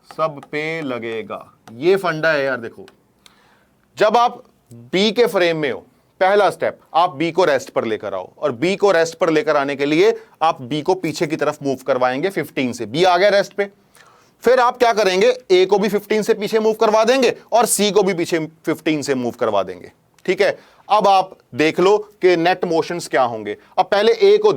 सब पे लगेगा। ये फंडा है यार। देखो, जब आप बी के फ्रेम में हो, पहला स्टेप आप बी को रेस्ट पर लेकर आओ, और बी को रेस्ट पर लेकर आने के लिए आप बी को पीछे की तरफ मूव करवाएंगे 15 से। बी आ गया रेस्ट पे, फिर आप क्या करेंगे, ए को भी 15 से पीछे मूव करवा देंगे और सी को भी पीछे 15 से मूव करवा देंगे। ठीक है, अब आप देख लो कि नेट मोशंस क्या होंगे। अब पहले ए को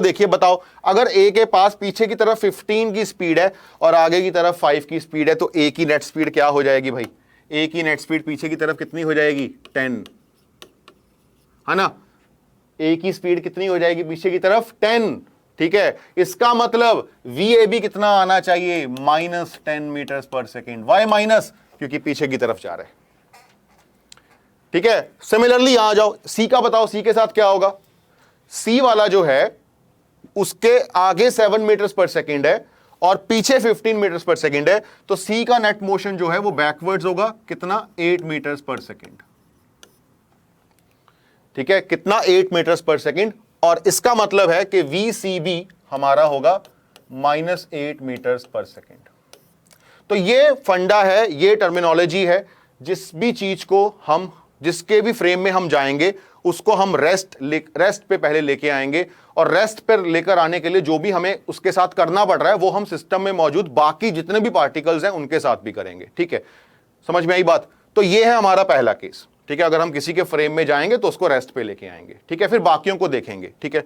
देखिए, बताओ अगर ए के पास पीछे की तरफ 15 की स्पीड है और आगे की तरफ 5 की स्पीड है, तो ए की नेट स्पीड क्या हो जाएगी भाई? ए की नेट स्पीड पीछे की तरफ कितनी हो जाएगी? 10, है ना? ए की स्पीड कितनी हो जाएगी पीछे की तरफ? 10। ठीक है, इसका मतलब VAB कितना आना चाहिए? -10 मीटर पर सेकेंड। Y minus? क्योंकि पीछे की तरफ जा रहे हैं। ठीक है, सिमिलरली यहां जाओ, सी का बताओ, सी के साथ क्या होगा? सी वाला जो है उसके आगे 7 मीटर पर सेकेंड है और पीछे 15 मीटर पर सेकेंड है, तो सी का नेट मोशन जो है वो बैकवर्ड्स होगा, कितना? 8 मीटर पर सेकेंड। ठीक है, कितना? 8 मीटर पर सेकेंड। और इसका मतलब है कि VCB हमारा होगा -8 मीटर पर सेकेंड। तो ये फंडा है, ये टर्मिनोलॉजी है, जिस भी चीज को हम, जिसके भी फ्रेम में हम जाएंगे उसको हम रेस्ट पे पहले लेके आएंगे, और रेस्ट पर लेकर आने के लिए जो भी हमें उसके साथ करना पड़ रहा है वो हम सिस्टम में मौजूद बाकी जितने भी पार्टिकल्स हैं उनके साथ भी करेंगे। ठीक है, समझ में आई बात? तो ये है हमारा पहला केस। ठीक है, अगर हम किसी के फ्रेम में जाएंगे तो उसको रेस्ट पे लेके आएंगे। ठीक है, फिर बाकियों को देखेंगे। ठीक है,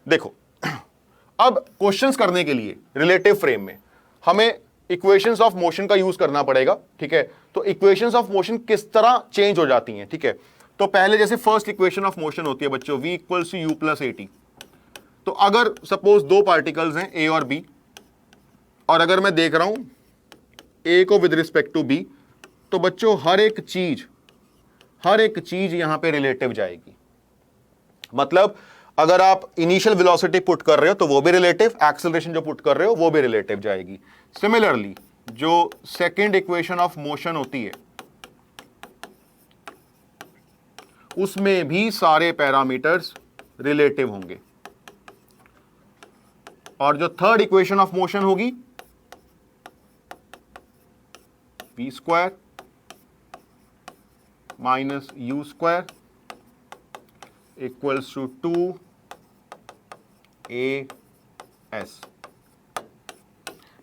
देखो अब क्वेश्चंस करने के लिए रिलेटिव फ्रेम में हमें इक्वेशंस ऑफ मोशन का यूज करना पड़ेगा। ठीक है, तो इक्वेशंस ऑफ मोशन किस तरह चेंज हो जाती हैं? ठीक है, तो पहले जैसे फर्स्ट इक्वेशन ऑफ मोशन होती है बच्चों, V = U + AT। तो अगर सपोज दो पार्टिकल्स हैं A और B, और अगर मैं देख रहा हूं A को विद रिस्पेक्ट टू B, तो बच्चों हर एक चीज यहां पे रिलेटिव जाएगी। मतलब अगर आप इनिशियल वेलोसिटी पुट कर रहे हो तो वो भी रिलेटिव, एक्सेलरेशन जो पुट कर रहे हो वो भी रिलेटिव जाएगी। सिमिलरली जो सेकंड इक्वेशन ऑफ मोशन होती है उसमें भी सारे पैरामीटर्स रिलेटिव होंगे, और जो थर्ड इक्वेशन ऑफ मोशन होगी V² - U² = 2AS।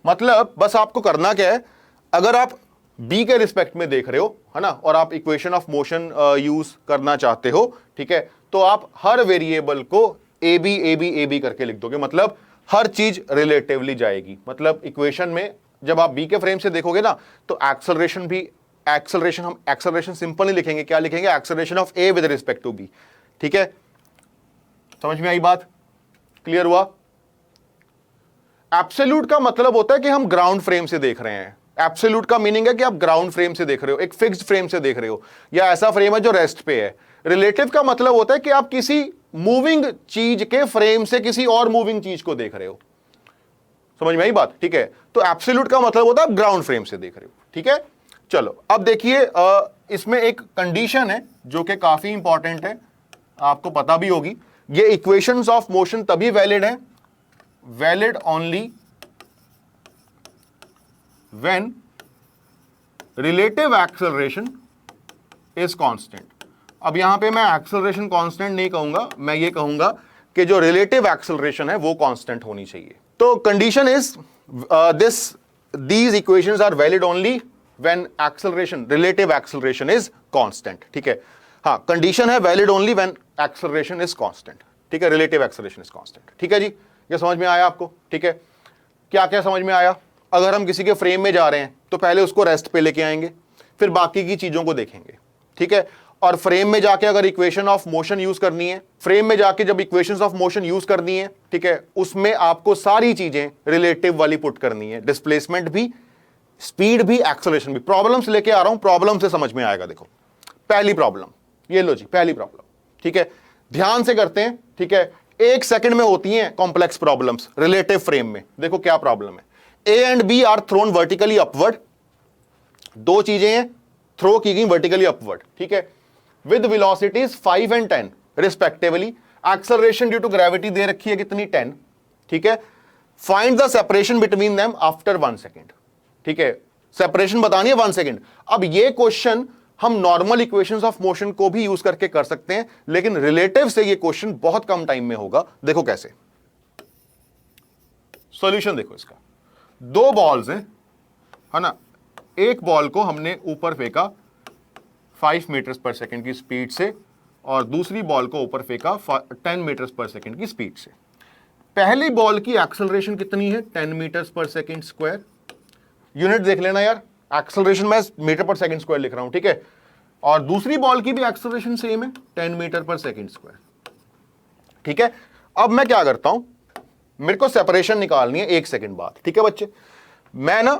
मतलब बस आपको करना क्या है, अगर आप B के रिस्पेक्ट में देख रहे हो, है ना, और आप इक्वेशन ऑफ मोशन यूज करना चाहते हो, ठीक है, तो आप हर वेरिएबल को AB करके लिख दोगे। मतलब हर चीज रिलेटिवली जाएगी। मतलब इक्वेशन में जब आप B के फ्रेम से देखोगे ना, तो एक्सेलरेशन सिंपल नहीं लिखेंगे, क्या लिखेंगे? Acceleration of A with respect to B। ठीक है, समझ में आई बात? क्लियर हुआ? एब्सोल्यूट का मतलब होता है कि हम ग्राउंड फ्रेम से देख रहे हैं। एब्सोल्यूट का मीनिंग है कि आप ग्राउंड फ्रेम से देख रहे हो, एक फिक्स्ड फ्रेम से देख रहे हो, या ऐसा फ्रेम है जो रेस्ट पे है। रिलेटिव का मतलब होता है कि आप किसी मूविंग चीज के फ्रेम से किसी और मूविंग चीज को देख रहे हो। समझ में आई बात? ठीक है, तो एब्सोल्यूट का मतलब होता है आप ग्राउंड फ्रेम से देख रहे हो। ठीक है, चलो अब देखिए, इसमें एक कंडीशन है जो कि काफी इंपॉर्टेंट है, आपको पता भी होगी। ये इक्वेशंस ऑफ मोशन तभी वैलिड है, valid only when relative acceleration is constant. अब यहां पे मैं एक्सेलरेशन कांस्टेंट नहीं कहूंगा, मैं ये कहूंगा कि जो रिलेटिव एक्सेलरेशन है वो कांस्टेंट होनी चाहिए। तो condition is these equations are valid only when acceleration, relative acceleration is constant. ठीक है, हाँ, कंडीशन है valid only when acceleration is constant. ठीक है, रिलेटिव एक्सेलरेशन इज कांस्टेंट। ठीक है जी, ये समझ में आया आपको? ठीक है, क्या क्या समझ में आया? अगर हम किसी के फ्रेम में जा रहे हैं तो पहले उसको रेस्ट पे लेके आएंगे, फिर बाकी की चीजों को देखेंगे। ठीक है, और फ्रेम में जाके अगर इक्वेशन ऑफ मोशन यूज करनी है, फ्रेम में जाके जब इक्वेशंस ऑफ मोशन यूज करनी है, ठीक है, उसमें आपको सारी चीजें रिलेटिव वाली पुट करनी है, डिस्प्लेसमेंट भी, स्पीड भी, एक्सेलरेशन भी। प्रॉब्लम्स लेके आ रहा हूं, प्रॉब्लम से समझ में आएगा। देखो पहली प्रॉब्लम, ये लो जी, पहली प्रॉब्लम। ठीक है, ध्यान से करते हैं। ठीक है, 1 सेकंड में होती हैं कॉम्प्लेक्स प्रॉब्लम्स रिलेटिव फ्रेम में। देखो क्या प्रॉब्लम है। A and B are thrown vertically upward, दो चीजें हैं थ्रो की गई वर्टिकली अपवर्ड। ठीक है, with velocities 5 and 10 respectively. Acceleration due to gravity दे रखी है कितनी? 10। ठीक है, find the separation between them after 1 second. ठीक है, सेपरेशन बतानी है 1 सेकेंड। अब ये क्वेश्चन हम नॉर्मल इक्वेशंस ऑफ मोशन को भी यूज करके कर सकते हैं, लेकिन रिलेटिव से ये क्वेश्चन बहुत कम टाइम में होगा। देखो कैसे, सॉल्यूशन देखो इसका। दो बॉल्स हैं, है ना, एक बॉल को हमने ऊपर फेंका 5 मीटर्स पर सेकेंड की स्पीड से और दूसरी बॉल को ऊपर फेंका 10 मीटर्स पर सेकेंड की स्पीड से। पहली बॉल की एक्सेलरेशन कितनी है? 10 meters per second square. Unit देख लेना यार, एक्सेलरेशन मैं मीटर पर सेकेंड स्क्वायर लिख रहा हूं, ठीक है। और दूसरी बॉल की भी एक्सेलरेशन सेम है, 10 मीटर पर सेकेंड स्क्वायर, ठीक है। अब मैं क्या करता हूं, मेरे को सेपरेशन निकालनी है 1 सेकेंड बाद, ठीक है बच्चे। मैं ना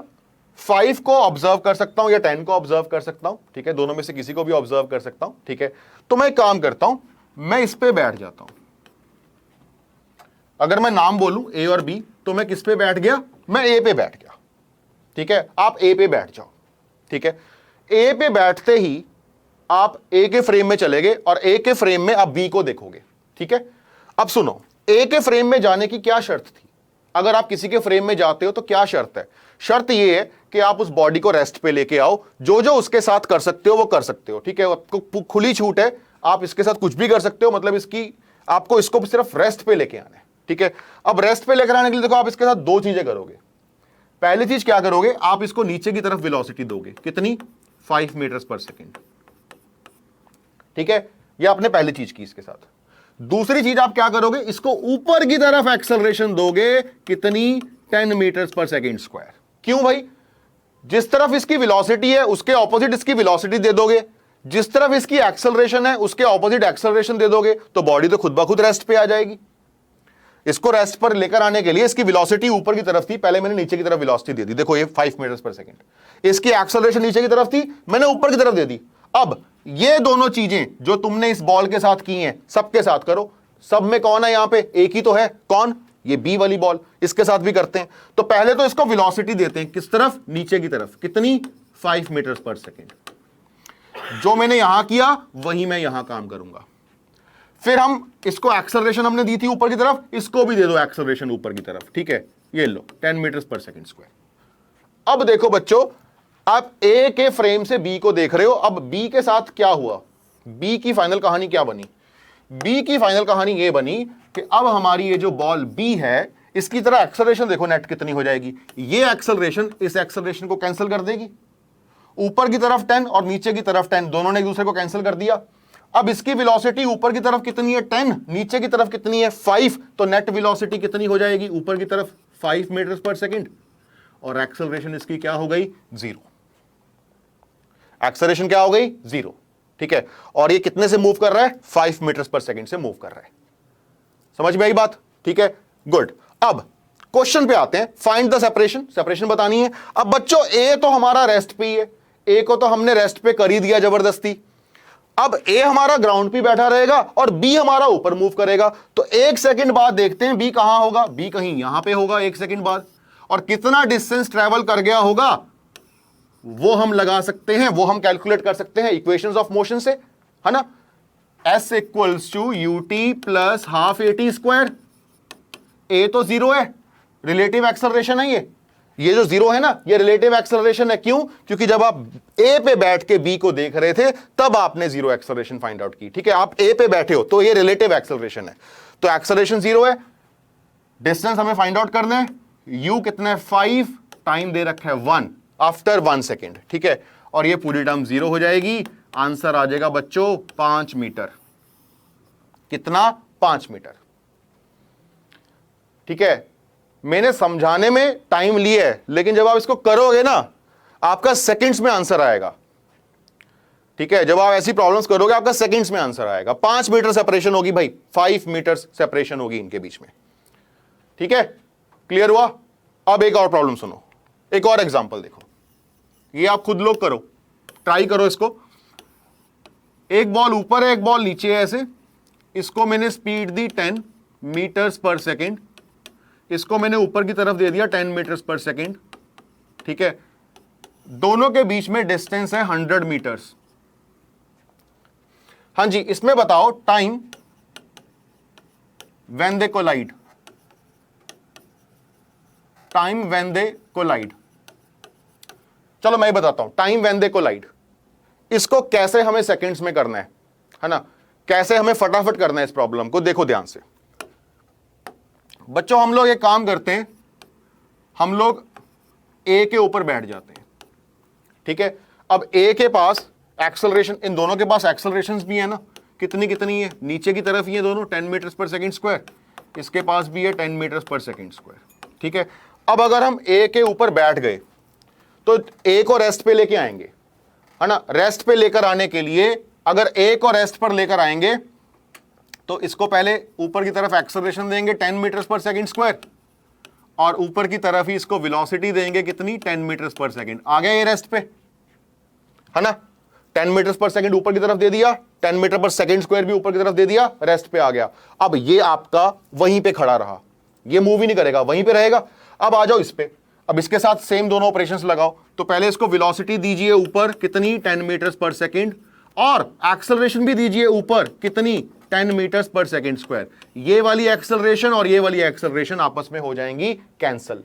5 को ऑब्जर्व कर सकता हूं या 10 को ऑब्जर्व कर सकता हूं, ठीक है, दोनों में से किसी को भी ऑब्जर्व कर सकता हूं, ठीक है। तो मैं एक काम करता हूं, मैं इस पे बैठ जाता हूं। अगर मैं नाम बोलूं ए और बी, तो मैं किस पे बैठ गया? मैं ए पे बैठ गया, ठीक है। आप ए पे बैठ जाओ, ठीक है। ए पे बैठते ही आप ए के फ्रेम में चले गए और ए के फ्रेम में आप बी को देखोगे, ठीक है। अब सुनो, ए के फ्रेम में जाने की क्या शर्त थी? अगर आप किसी के फ्रेम में जाते हो तो क्या शर्त है? शर्त यह है कि आप उस बॉडी को रेस्ट पे लेके आओ, जो जो उसके साथ कर सकते हो वो कर सकते हो, ठीक है। आपको खुली छूट है, आप इसके साथ कुछ भी कर सकते हो, मतलब इसकी आपको इसको सिर्फ रेस्ट पे लेके आना है, ठीक है। अब रेस्ट पे लेकर आने के लिए देखो, आप इसके साथ 2 चीजें करोगे। पहली चीज क्या करोगे, आप इसको नीचे की तरफ वेलोसिटी दोगे, कितनी? 5 मीटर्स पर सेकेंड, ठीक है। यह आपने पहली चीज की इसके साथ। दूसरी चीज आप क्या करोगे, इसको ऊपर की तरफ एक्सेलरेशन दोगे, कितनी? 10 मीटर्स पर सेकेंड स्क्वायर। क्यों भाई? जिस तरफ इसकी वेलोसिटी है उसके ऑपोजिट इसकी वेलोसिटी दे दोगे, जिस तरफ इसकी एक्सेलरेशन है उसके ऑपोजिट एक्सेलरेशन दे दोगे, तो बॉडी तो खुद ब खुद रेस्ट पे आ जाएगी। इसको रेस्ट पर लेकर आने के लिए इसकी वेलोसिटी ऊपर की तरफ थी, पहले मैंने नीचे की तरफ वेलोसिटी दे दी, देखो ये 5 मीटर्स पर सेकेंड। इसकी एक्सेलरेशन नीचे की तरफ थी, मैंने ऊपर की तरफ दे दी। अब ये दोनों चीजें जो तुमने इस बॉल के साथ की हैं, सबके साथ करो। सब में कौन है यहां पे? एक ही तो है, कौन? ये बी वाली बॉल। इसके साथ भी करते हैं। तो पहले तो इसको वेलोसिटी देते हैं, किस तरफ? नीचे की तरफ, कितनी? 5 मीटर्स पर सेकेंड। जो मैंने यहां किया वही मैं यहां काम करूंगा। फिर हम इसको एक्सेलरेशन हमने दी थी ऊपर की तरफ, इसको भी दे दो एक्सेलरेशन ऊपर की तरफ, ठीक है। ये लो 10 मीटर्स पर सेकेंड स्क्वायर। अब देखो बच्चों, आप ए के फ्रेम से बी को देख रहे हो। अब बी के साथ क्या हुआ? बी की फाइनल कहानी क्या बनी? बी की फाइनल कहानी ये बनी कि अब हमारी ये जो बॉल बी है, इसकी तरह एक्सेलरेशन देखो नेट कितनी हो जाएगी। ये एक्सेलरेशन इस एक्सेलरेशन को कैंसिल कर देगी। ऊपर की तरफ 10 और नीचे की तरफ 10, दोनों ने एक दूसरे को कैंसिल कर दिया। अब इसकी वेलोसिटी ऊपर की तरफ कितनी है? 10, नीचे की तरफ कितनी है? 5। तो नेट वेलोसिटी कितनी हो जाएगी ऊपर की तरफ? 5 मीटर्स पर सेकेंड। और एक्सेलरेशन इसकी क्या हो गई? 0। एक्सेलरेशन क्या हो गई? 0, ठीक है। और ये कितने से मूव कर रहा है? 5 मीटर्स पर सेकेंड से मूव कर रहा है। समझ में आई बात? ठीक है, गुड। अब क्वेश्चन पे आते हैं, फाइंड द सेपरेशन। सेपरेशन बतानी है। अब बच्चों ए तो हमारा रेस्ट पे ही है, ए को तो हमने रेस्ट पे कर ही दिया जबरदस्ती। अब ए हमारा ग्राउंड पे बैठा रहेगा और बी हमारा ऊपर मूव करेगा। तो 1 सेकंड बाद देखते हैं बी कहां होगा। बी कहीं यहां पे होगा 1 सेकंड बाद। और कितना डिस्टेंस ट्रेवल कर गया होगा वो हम लगा सकते हैं, वो हम कैलकुलेट कर सकते हैं इक्वेशंस ऑफ मोशन से, है ना। S equals to u t plus half AT square. A तो 0 है, रिलेटिव एक्सेलरेशन है ये जो 0 है ना, ये रिलेटिव एक्सेलरेशन है। क्यों? क्योंकि जब आप ए पे बैठ के बी को देख रहे थे तब आपने 0 एक्सेलरेशन फाइंड आउट की, ठीक है। आप ए पे बैठे हो तो ये रिलेटिव एक्सेलरेशन है, तो एक्सेलरेशन 0 है। डिस्टेंस हमें फाइंड आउट करना है। यू कितना है? 5। टाइम दे रखा है 1 आफ्टर 1 सेकेंड, ठीक है। और ये पूरी टर्म 0 हो जाएगी। आंसर आ जाएगा बच्चों 5 मीटर। कितना? 5 मीटर, ठीक है। मैंने समझाने में टाइम लिया है, लेकिन जब आप इसको करोगे ना आपका सेकंड्स में आंसर आएगा, ठीक है। जब आप ऐसी प्रॉब्लम्स करोगे आपका सेकंड्स में आंसर आएगा। 5 मीटर सेपरेशन होगी भाई, 5 मीटर सेपरेशन होगी इनके बीच में, ठीक है। क्लियर हुआ? अब एक और प्रॉब्लम सुनो, एक और एग्जांपल देखो। ये आप खुद लोग करो, ट्राई करो इसको। एक बॉल ऊपर है, एक बॉल नीचे है ऐसे। इसको मैंने स्पीड दी 10 मीटर्स पर सेकेंड, इसको मैंने ऊपर की तरफ दे दिया 10 मीटर्स पर सेकेंड, ठीक है। दोनों के बीच में डिस्टेंस है 100 मीटर्स। हां जी, इसमें बताओ time when they collide. Time when they collide. चलो मैं बताता हूं टाइम व्हेन दे कोलाइड। इसको कैसे हमें सेकंड्स में करना है ना, कैसे हमें फटाफट करना है इस प्रॉब्लम को। देखो ध्यान से बच्चों, हम लोग एक काम करते हैं, हम लोग ए के ऊपर बैठ जाते हैं, ठीक है। अब ए के पास एक्सेलरेशन, इन दोनों के पास एक्सेलरेशंस भी है ना, कितनी कितनी है, नीचे की तरफ ही है दोनों, 10 मीटर्स पर सेकंड स्क्वायर, इसके पास भी है 10 मीटर्स पर सेकंड स्क्वायर, ठीक है। अब अगर हम ए के ऊपर बैठ गए तो ए को रेस्ट पे लेके आएंगे, है ना। रेस्ट पे लेकर आने के लिए अगर ए को रेस्ट पर लेकर आएंगे तो इसको पहले ऊपर की तरफ एक्सेलरेशन देंगे 10 मीटर्स पर सेकंड स्क्वायर, और ऊपर की तरफ ही इसको वेलोसिटी देंगे कितनी, 10 मीटर्स पर सेकंड। आ गया ये रेस्ट पे, है ना। 10 मीटर्स पर सेकंड ऊपर की तरफ दे दिया, 10 मीटर पर सेकंड स्क्वायर भी ऊपर की तरफ दे दिया, रेस्ट पे आ गया। अब ये आपका वहीं पे खड़ा रहा, ये मूव ही नहीं करेगा, वहीं पे रहेगा। अब आ जाओ इस पे, अब इसके साथ सेम दोनों ऑपरेशंस लगाओ। तो पहले इसको वेलोसिटी दीजिए ऊपर कितनी, 10 मीटर्स पर सेकंड, और एक्सेलरेशन भी दीजिए ऊपर कितनी, 10 मीटर्स पर सेकंड स्क्वायर। ये वाली एक्सेलरेशन और ये वाली एक्सेलरेशन आपस में हो जाएंगी कैंसल,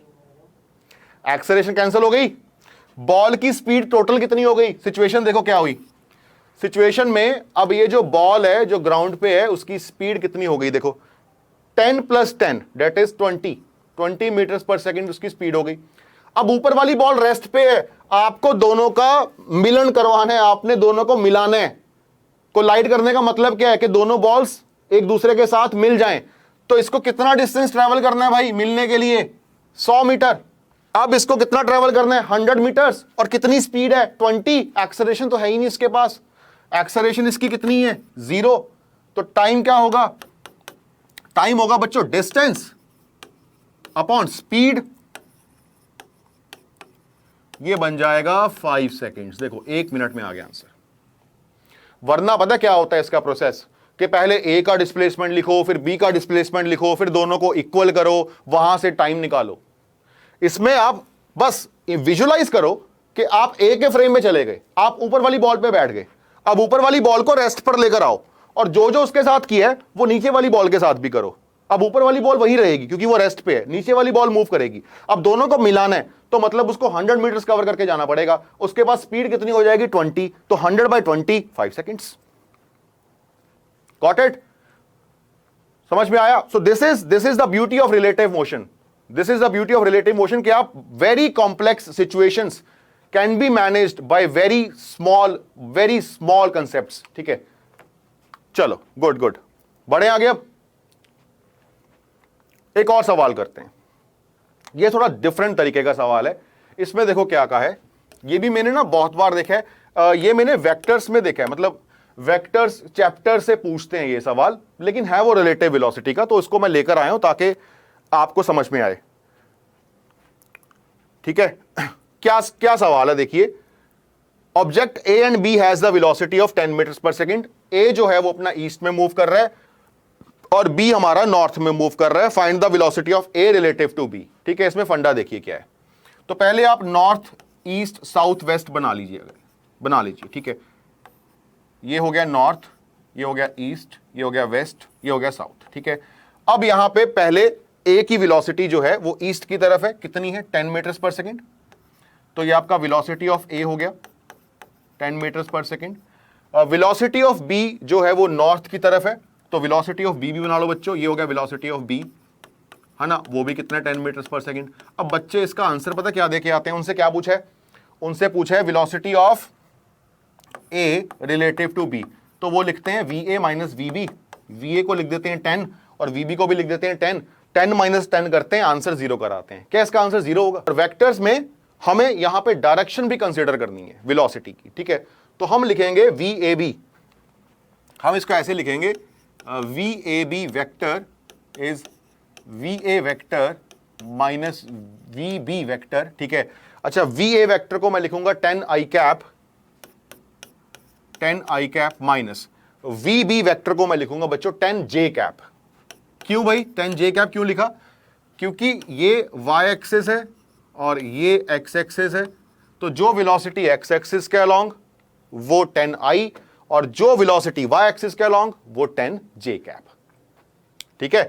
एक्सेलरेशन कैंसल हो गई। बॉल की स्पीड टोटल कितनी हो गई, सिचुएशन देखो क्या हुई। सिचुएशन में अब ये जो बॉल है जो ग्राउंड पे है उसकी स्पीड कितनी हो गई, देखो 10 + 10 दैट इज 20 मीटर्स पर सेकंड उसकी स्पीड हो गई। अब ऊपर वाली बॉल रेस्ट पे है, आपको दोनों का मिलन करवाना है, आपने दोनों को मिलाना है। कोलाइड करने का मतलब क्या है कि दोनों बॉल्स एक दूसरे के साथ मिल जाएं। तो इसको कितना डिस्टेंस ट्रैवल करना है भाई मिलने के लिए, 100 मीटर। अब इसको कितना ट्रैवल करना है, 100 मीटर्स, और कितनी स्पीड है, 20। एक्सेलरेशन तो है ही नहीं इसके पास, एक्सेलरेशन इसकी कितनी है, 0। तो टाइम क्या होगा, टाइम होगा बच्चों डिस्टेंस अपॉन स्पीड, ये बन जाएगा 5 सेकेंड्स। देखो 1 मिनट में आ गया आंसर। वरना पता क्या होता है इसका प्रोसेस, कि पहले ए का डिस्प्लेसमेंट लिखो, फिर बी का डिस्प्लेसमेंट लिखो, फिर दोनों को इक्वल करो, वहां से टाइम निकालो। इसमें आप बस विजुलाइज करो कि आप ए के फ्रेम में चले गए, आप ऊपर वाली बॉल पे बैठ गए। अब ऊपर वाली बॉल को रेस्ट पर लेकर आओ, और जो जो उसके साथ किया है वो नीचे वाली बॉल के साथ भी करो। अब ऊपर वाली बॉल वही रहेगी क्योंकि वो रेस्ट पे है, नीचे वाली बॉल मूव करेगी। अब दोनों को मिलाना है तो मतलब उसको 100 मीटर्स कवर करके जाना पड़ेगा। उसके पास स्पीड कितनी हो जाएगी, 20। तो 100/20 5 सेकेंड्स। गॉट इट, समझ में आया। सो this is the beauty of relative motion, this is the beauty of relative motion, कि आप very complex situations can be managed by very small concepts, ठीक है। चलो गुड गुड, बड़े आगे। अब एक और सवाल करते हैं, ये थोड़ा डिफरेंट तरीके का सवाल है। इसमें देखो क्या कहा है, ये भी मैंने ना बहुत बार देखा है, ये मैंने वेक्टर्स में देखा है, मतलब वेक्टर्स चैप्टर से पूछते हैं ये सवाल, लेकिन है वो रिलेटिव वेलोसिटी का, तो इसको मैं लेकर आया हूं ताकि आपको समझ में आए, ठीक है। क्या क्या सवाल है, देखिए। Object A and B has the velocity of 10 meters पर सेकंड। ए जो है वो अपना ईस्ट में मूव कर रहा है और बी हमारा नॉर्थ में मूव कर रहा है। Find the velocity of A relative to B, ठीक है। इसमें फंडा देखिए क्या है। तो पहले आप नॉर्थ ईस्ट साउथ वेस्ट बना लीजिए, ठीक है। ये हो गया नॉर्थ, ये हो गया ईस्ट, ये हो गया वेस्ट, ये हो गया साउथ, ठीक है। अब यहां पे पहले ए की वेलोसिटी जो है वो ईस्ट की तरफ है, कितनी है, 10 मीटर्स पर सेकंड। तो ये आपका वेलोसिटी ऑफ ए हो गया 10 मीटर्स पर सेकंड। वेलोसिटी ऑफ बी जो है वो नॉर्थ की तरफ है, तो वेलोसिटी ऑफ बी भी बना लो बच्चों, ये हो गया वेलोसिटी ऑफ बी, है ना, वो भी कितना, 10 मीटर्स पर सेकंड। अब बच्चे इसका आंसर पता क्या देके आते हैं, उनसे क्या पूछा है, उनसे पूछा है velocity of A relative to B, तो वो लिखते हैं V A minus V B. V A को लिख देते हैं 10 और वी बी को भी लिख देते हैं 10। 10 - 10 करते हैं, आंसर 0 कराते हैं। क्या इसका आंसर 0 होगा। और वेक्टर्स में हमें यहां पे डायरेक्शन भी कंसीडर करनी है वेलोसिटी की, ठीक है। तो हम लिखेंगे वी ए बी, हम इसको ऐसे लिखेंगे, V A B vector is V A vector minus V B vector, ठीक है। अच्छा, वी ए वेक्टर को मैं लिखूंगा 10 i cap minus V B vector को मैं लिखूंगा बच्चों 10 j कैप। क्यों भाई 10 j कैप क्यों लिखा, क्योंकि ये y एक्सिस है और ये x एक्सिस है, तो जो वेलोसिटी x एक्सिस के अलोंग वो 10i और जो वेलोसिटी y एक्सिस के अलोंग वो 10 j कैप, ठीक है।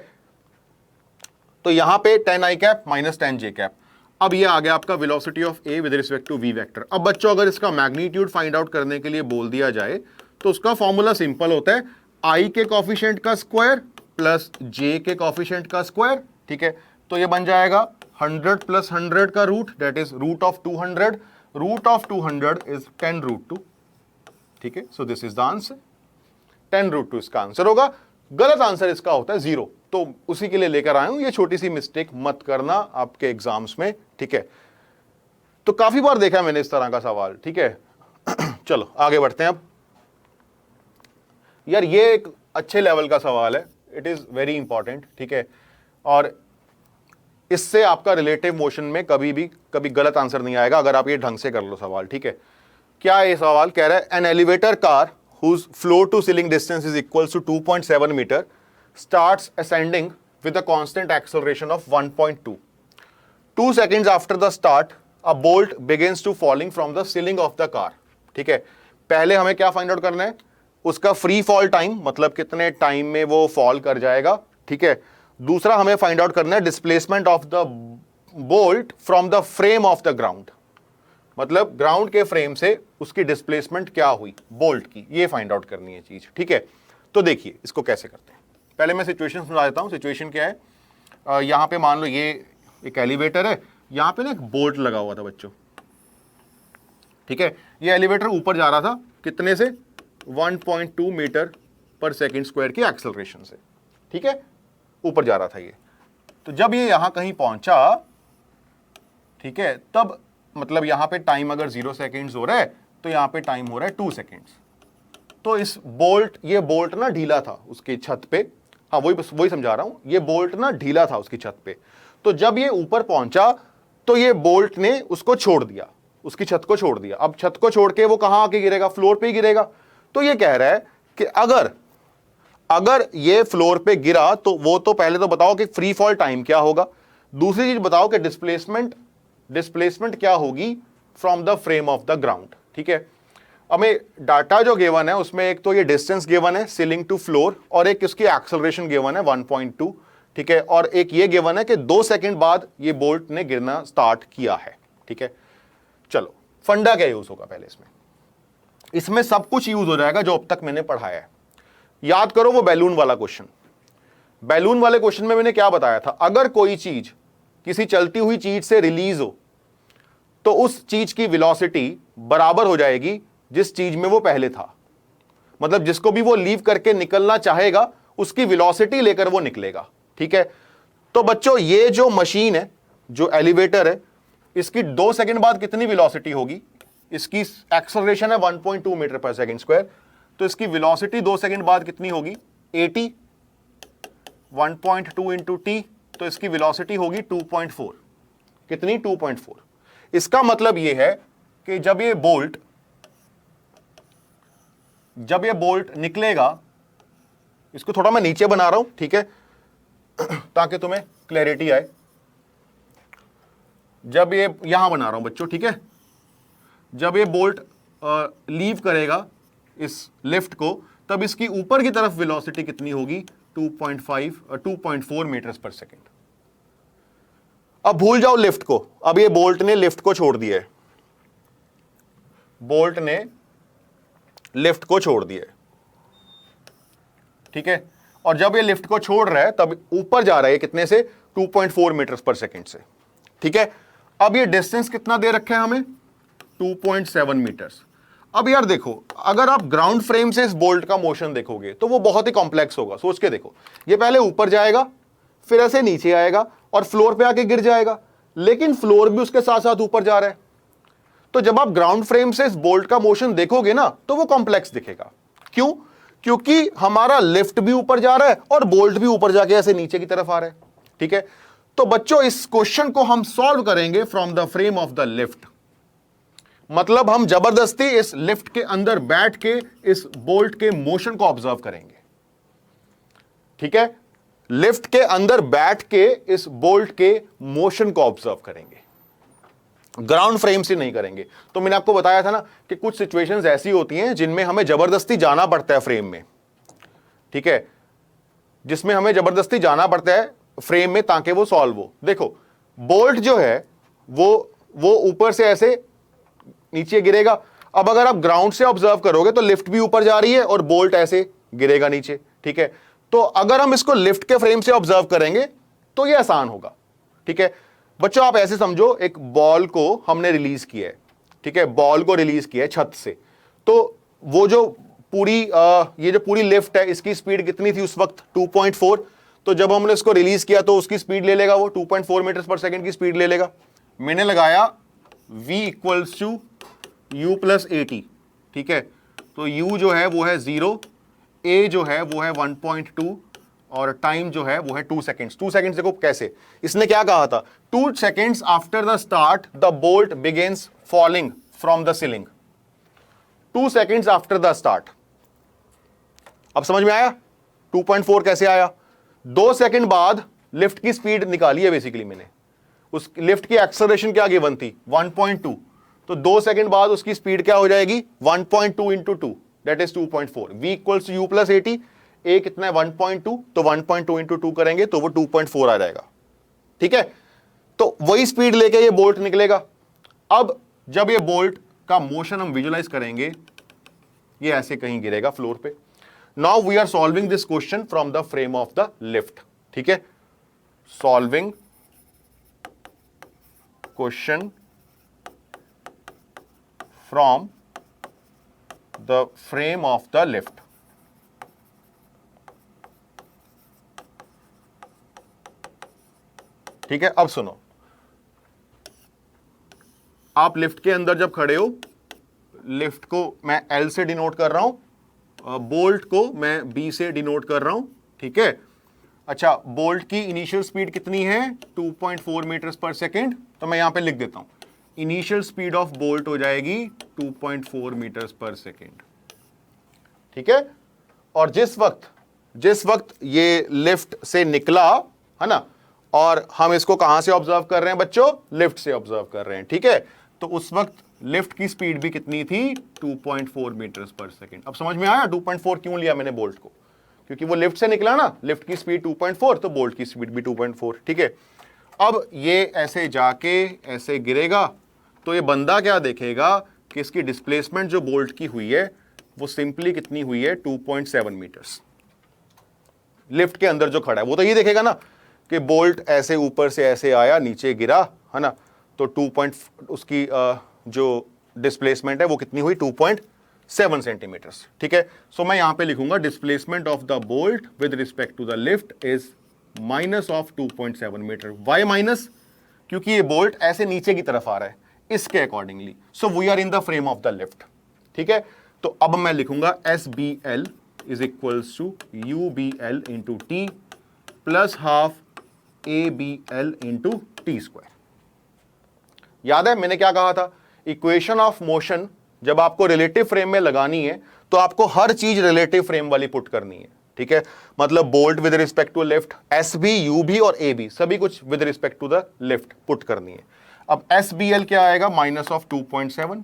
तो यहां पे 10 i cap minus 10 j cap. अब ये आ गया आपका velocity of A with respect to V vector. अब बच्चों अगर इसका मैग्नीट्यूड फाइंड आउट करने के लिए बोल दिया जाए तो उसका फॉर्मूला सिंपल होता है, i के कोफिशिएंट का स्क्वायर प्लस j के कोफिशिएंट का स्क्वायर, ठीक है। तो ये बन जाएगा 100 + 100 का root, that is root of 200। Root of 200 is 10√2, ठीक है, so this is the answer 10√2 इसका आंसर होगा। गलत आंसर इसका होता है 0, तो उसी के लिए लेकर आया हूं, ये छोटी सी मिस्टेक मत करना आपके एग्जाम्स में, ठीक है। तो काफी बार देखा है मैंने इस तरह का सवाल, ठीक है। चलो आगे बढ़ते हैं अब। यार ये एक अच्छे लेवल का सवाल है, इट इज वेरी इंपॉर्टेंट, ठीक है, और इससे आपका रिलेटिव मोशन में कभी गलत आंसर नहीं आएगा अगर आप ये ढंग से कर लो सवाल, ठीक है। क्या ये सवाल कह रहा है, an elevator car whose floor to ceiling distance is equals to 2.7 meter starts ascending with a constant acceleration of 1.2. 2 seconds after the start, a bolt begins to falling from the ceiling of the car. ठीक है, पहले हमें क्या find out करना है, उसका free fall time, मतलब कितने टाइम में वो फॉल कर जाएगा, ठीक है। दूसरा हमें फाइंड आउट करना है displacement of the bolt from the frame of the ground, मतलब ग्राउंड के फ्रेम से उसकी डिस्प्लेसमेंट क्या हुई बोल्ट की, ये फाइंड आउट करनी है चीज, ठीक है। तो देखिए इसको कैसे करते हैं, पहले मैं सिचुएशन समझा देता हूं। सिचुएशन क्या है, यहां पे मान लो ये एक एलिवेटर है, यहां पे ना एक बोल्ट लगा हुआ था बच्चों, ठीक है। ये एलिवेटर ऊपर जा रहा था कितने से, 1.2 मीटर पर सेकेंड स्क्वायर की एक्सेलरेशन से, ठीक है, ऊपर जा रहा था ये। तो जब ये यहां कहीं पहुंचा, ठीक है, तब मतलब यहां पे टाइम अगर 0 सेकेंड्स हो रहा है तो यहां पे टाइम हो रहा है 2 सेकेंड्स। तो इस ये बोल्ट ना ढीला था उसकी छत पे, हाँ वही समझा रहा हूं, ये बोल्ट ना ढीला था उसकी छत पे। तो जब ये ऊपर पहुंचा तो ये बोल्ट ने उसको छोड़ दिया, उसकी छत को छोड़ दिया। अब छत को छोड़ के वो कहां आके गिरेगा, फ्लोर पे ही गिरेगा। तो ये कह रहा है कि अगर ये फ्लोर पे गिरा तो वो, तो पहले तो बताओ कि फ्री फॉल टाइम क्या होगा, दूसरी चीज बताओ कि डिस्प्लेसमेंट क्या होगी from the frame of the ground, ठीक है। हमें डाटा जो गिवन है उसमें एक तो ये डिस्टेंस गिवन है सीलिंग टू फ्लोर, और एक इसकी एक्सेलरेशन गिवन है 1.2, ठीक है, और एक ये गिवन है कि 2 सेकंड बाद ये बोल्ट ने गिरना स्टार्ट किया है, ठीक है। चलो फंडा क्या यूज होगा पहले इसमें सब कुछ यूज हो जाएगा जो अब तक मैंने पढ़ाया है। याद करो वो बैलून वाला क्वेश्चन, बैलून वाले क्वेश्चन में मैंने क्या बताया था, अगर कोई चीज किसी चलती हुई चीज से रिलीज हो तो उस चीज की वेलोसिटी बराबर हो जाएगी जिस चीज में वो पहले था, मतलब जिसको भी वो लीव करके निकलना चाहेगा उसकी वेलोसिटी लेकर वो निकलेगा, ठीक है। तो बच्चों ये जो मशीन है, जो एलिवेटर है, इसकी 2 सेकंड बाद कितनी वेलोसिटी होगी, इसकी एक्सेलरेशन है 1.2 मीटर पर सेकंड स्क्वायर, तो इसकी वेलोसिटी 2 सेकंड बाद कितनी होगी, 80, 1.2 इंटू टी, तो इसकी वेलोसिटी होगी 2.4, कितनी, 2.4। इसका मतलब यह है कि जब ये बोल्ट निकलेगा, इसको थोड़ा मैं नीचे बना रहा हूं, ठीक है, ताकि तुम्हें क्लैरिटी आए। जब ये यहां बना रहा हूं बच्चों, ठीक है, जब ये बोल्ट लीव करेगा इस लिफ्ट को, तब इसकी ऊपर की तरफ वेलोसिटी कितनी होगी, 2.4 मीटर्स पर सेकेंड। अब भूल जाओ लिफ्ट को, अब ये बोल्ट ने लिफ्ट को छोड़ दिया है, बोल्ट ने लिफ्ट को छोड़ दिया है, ठीक है, और जब ये लिफ्ट को छोड़ रहा है तब ऊपर जा रहा है कितने से, 2.4 मीटर्स पर सेकेंड से, ठीक है। अब ये डिस्टेंस कितना दे रखा है हमें, 2.7 मीटर्स। अब यार देखो, अगर आप ग्राउंड फ्रेम से इस बोल्ट का मोशन देखोगे तो वो बहुत ही कॉम्प्लेक्स होगा। सोच के देखो, ये पहले ऊपर जाएगा, फिर ऐसे नीचे आएगा और फ्लोर पे आके गिर जाएगा, लेकिन फ्लोर भी उसके साथ साथ ऊपर जा रहा है। तो जब आप ग्राउंड फ्रेम से इस बोल्ट का मोशन देखोगे ना तो वो कॉम्प्लेक्स दिखेगा। क्यों? क्योंकि हमारा लिफ्ट भी ऊपर जा रहा है और बोल्ट भी ऊपर जाके ऐसे नीचे की तरफ आ रहा है, ठीक है। तो बच्चों इस क्वेश्चन को हम सॉल्व करेंगे from the frame of the lift, मतलब हम जबरदस्ती इस लिफ्ट के अंदर बैठ के इस बोल्ट के मोशन को ऑब्जर्व करेंगे, ठीक है। लिफ्ट के अंदर बैठ के इस बोल्ट के मोशन को ऑब्जर्व करेंगे, ग्राउंड फ्रेम से नहीं करेंगे। तो मैंने आपको बताया था ना कि कुछ सिचुएशंस ऐसी होती हैं जिनमें हमें जबरदस्ती जाना पड़ता है फ्रेम में, ठीक है, जिसमें हमें जबरदस्ती जाना पड़ता है फ्रेम में ताकि वो सॉल्व हो। देखो बोल्ट जो है वो ऊपर से ऐसे नीचे गिरेगा। अब अगर आप ग्राउंड से ऑब्जर्व करोगे तो लिफ्ट भी ऊपर जा रही है और बोल्ट ऐसे गिरेगा नीचे, ठीक है। तो अगर हम इसको लिफ्ट के फ्रेम से ऑब्जर्व करेंगे तो ये आसान होगा, ठीक है। बच्चों आप ऐसे समझो, एक बॉल को हमने रिलीज किया है, ठीक है, बॉल को रिलीज किया है छत से, तो वो जो पूरी ये जो पूरी लिफ्ट है इसकी स्पीड कितनी थी उस वक्त 2.4, तो जब हमने इसको रिलीज किया तो उसकी स्पीड ले लेगा, वो 2.4 मीटर पर सेकेंड की स्पीड ले लेगा। मैंने लगाया v equals to u plus A T, ठीक है, तो u जो है वो है 0, a जो है वो है 1.2 और टाइम जो है वो है 2 सेकेंड्स। 2 सेकेंड्स देखो कैसे, इसने क्या कहा था, 2 seconds after the start the bolt begins falling from the ceiling. 2 seconds after the start. अब समझ में आया 2.4 कैसे आया? 2 सेकेंड बाद लिफ्ट की स्पीड निकाली है बेसिकली मैंने, उस लिफ्ट की एक्सेलरेशन क्या गिवन थी 1.2, तो 2 सेकेंड बाद उसकी स्पीड क्या हो जाएगी 1.2 into 2 that is 2.4। v equals to u plus A t, a कितना है 1.2, तो 1.2 इंटू 2 करेंगे तो वो 2.4 आ जाएगा, ठीक है। तो वही स्पीड लेके ये बोल्ट निकलेगा। अब जब ये बोल्ट का मोशन हम विजुलाइज करेंगे, ये ऐसे कहीं गिरेगा फ्लोर पे। Now we are solving this question from the frame of the lift, ठीक है, solving question from the frame of the lift. ठीक है, अब सुनो, आप लिफ्ट के अंदर जब खड़े हो, लिफ्ट को मैं L से डिनोट कर रहा हूं, बोल्ट को मैं B से डिनोट कर रहा हूं, ठीक है। अच्छा, बोल्ट की इनिशियल स्पीड कितनी है 2.4 मीटर्स पर सेकेंड, तो मैं यहां पे लिख देता हूं, इनिशियल स्पीड ऑफ बोल्ट हो जाएगी 2.4 मीटर्स पर सेकेंड, ठीक है। और जिस वक्त ये लिफ्ट से निकला है ना, और हम इसको कहां से ऑब्जर्व कर रहे हैं बच्चों, लिफ्ट से ऑब्जर्व कर रहे हैं, ठीक है, तो उस वक्त लिफ्ट की स्पीड भी कितनी थी 2.4 मीटर्स पर सेकेंड। अब समझ में आया 2.4 क्यों लिया मैंने बोल्ट को, क्योंकि वो लिफ्ट से निकला ना, लिफ्ट की स्पीड 2.4 तो बोल्ट की स्पीड भी 2.4, ठीक है। अब ये ऐसे जाके ऐसे गिरेगा, तो ये बंदा क्या देखेगा कि इसकी डिस्प्लेसमेंट जो बोल्ट की हुई है वो सिंपली कितनी हुई है 2.7 मीटर्स। लिफ्ट के अंदर जो खड़ा है वो तो ये देखेगा ना कि बोल्ट ऐसे ऊपर से ऐसे आया, नीचे गिरा, है ना, तो उसकी जो डिस्प्लेसमेंट है वो कितनी हुई 2.7 सेंटीमीटर्स, ठीक है। सो मैं यहां पे लिखूंगा displacement of the bolt with respect to the lift is minus of 2.7 meter. Why minus? क्योंकि ये बोल्ट ऐसे नीचे की तरफ आ रहा है, इसके accordingly, so we are in the frame of the lift, ठीक है। तो अब मैं लिखूंगा SBL is equals to UBL into T plus half ABL into T square. याद है मैंने क्या कहा था, इक्वेशन ऑफ मोशन जब आपको रिलेटिव फ्रेम में लगानी है तो आपको हर चीज रिलेटिव फ्रेम वाली पुट करनी है, ठीक है। मतलब bolt with respect to lift, SB, UB और AB सभी कुछ with respect to the lift put करनी है। अब SBL क्या आएगा माइनस ऑफ 2.7,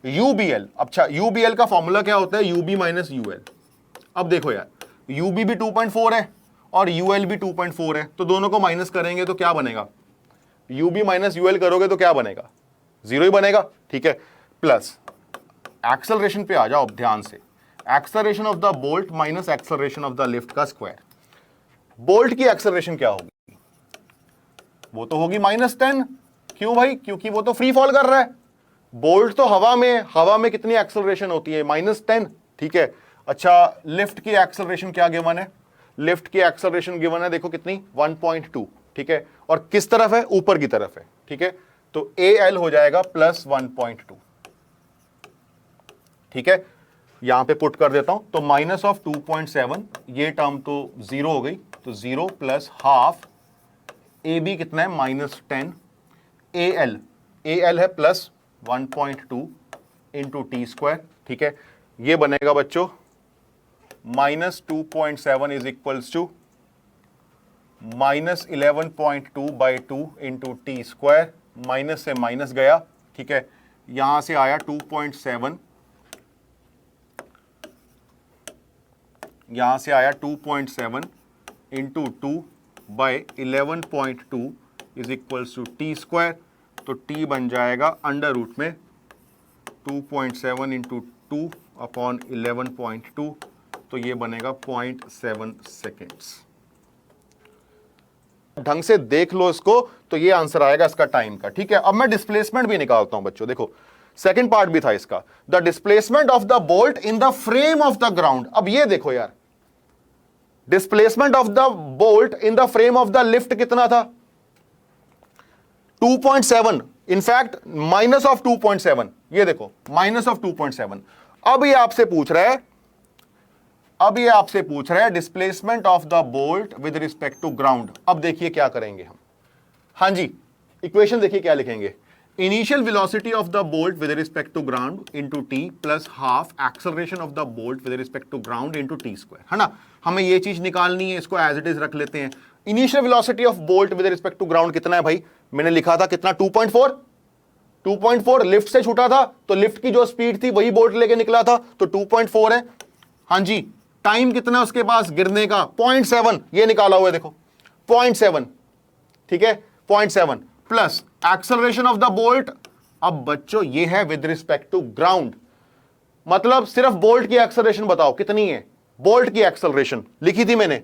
UBL, अच्छा UBL का फॉर्मूला क्या होता है UB माइनस UL। अब देखो यार, UB भी 2.4 है और UL भी 2.4 है, तो दोनों को माइनस करेंगे तो क्या बनेगा, UB माइनस UL करोगे तो क्या बनेगा, 0 ही बनेगा, ठीक है। प्लस एक्सेलरेशन पे आ जाओ ध्यान से, acceleration of the bolt minus acceleration of the lift का स्क्वायर। बोल्ट की एक्सेलरेशन क्या होगी, वो तो होगी -10। क्यों भाई, क्योंकि वो तो फ्री फॉल कर रहा है, बोल्ट तो हवा में कितनी एक्सेलरेशन होती है -10, ठीक है। अच्छा, लिफ्ट की एक्सेलरेशन क्या गिवन है, लिफ्ट की एक्सेलरेशन गिवन है देखो कितनी 1.2, ठीक है, और किस तरफ है, ऊपर की तरफ है, ठीक है, तो AL हो जाएगा प्लस 1.2, ठीक है। यहां पे पुट कर देता हूं, तो माइनस ऑफ 2.7, ये टर्म तो 0 हो गई, तो 0 प्लस हाफ AB कितना है -10, AL है प्लस 1.2 इंटू टी स्क्वायर, ठीक है। ये बनेगा बच्चों -2.7 is equals to -11.2 by 2 into T square, minus से माइनस गया, ठीक है, यहां से आया 2.7, यहां से आया 2.7 into 2 by 11.2 is equals to T square, तो टी बन जाएगा अंडर रूट में 2.7 इंटू 2 अपॉन 11.2, तो ये बनेगा 0.7 सेकेंड्स। ढंग से देख लो इसको, तो ये आंसर आएगा इसका टाइम का, ठीक है। अब मैं डिस्प्लेसमेंट भी निकालता हूं बच्चों, देखो सेकंड पार्ट भी था इसका, the displacement of the bolt in the frame of the ground. अब ये देखो यार, displacement of the bolt in the frame of the lift कितना था? 2.7, इनफैक्ट माइनस ऑफ 2.7। ये देखो माइनस ऑफ 2.7। अब ये आपसे पूछ रहा है displacement of the bolt with respect to ground. अब देखिए क्या करेंगे हम। हां जी, इक्वेशन देखिए क्या लिखेंगे, initial velocity of the bolt with respect to ground into T plus half acceleration of the bolt with respect to ground into T square, है ना। हमें ये चीज निकालनी है, इसको एज इट इज रख लेते हैं। Initial velocity of bolt with respect to ground कितना है भाई? मैंने लिखा था कितना, 2.4 लिफ्ट से छूटा था, तो लिफ्ट की जो स्पीड थी वही बोल्ट लेके निकला था, तो 2.4 है। हां जी, टाइम कितना उसके पास गिरने का? 0.7, ये निकाला हुआ है देखो 0.7, ठीक है 0.7 plus acceleration of the bolt. अब बच्चों ये है विद रिस्पेक्ट टू ग्राउंड, मतलब सिर्फ बोल्ट की एक्सेलरेशन बताओ कितनी है। बोल्ट की एक्सेलरेशन लिखी थी मैंने,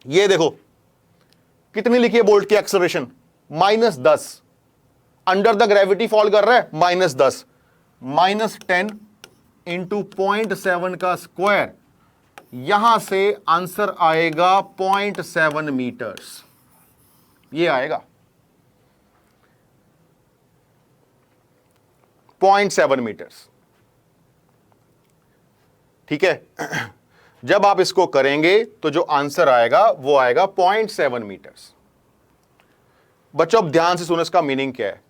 ये देखो कितनी लिखी है बोल्ट की acceleration, -10। Under the gravity fall कर रहा है, -10, -10 इंटू 0.7 का स्क्वायर, यहां से आंसर आएगा 0.7 मीटर्स, ये आएगा 0.7 मीटर्स, ठीक है। जब आप इसको करेंगे तो जो आंसर आएगा वो आएगा 0.7 मीटर्स। बच्चों अब ध्यान से सुनो, इसका मीनिंग क्या है,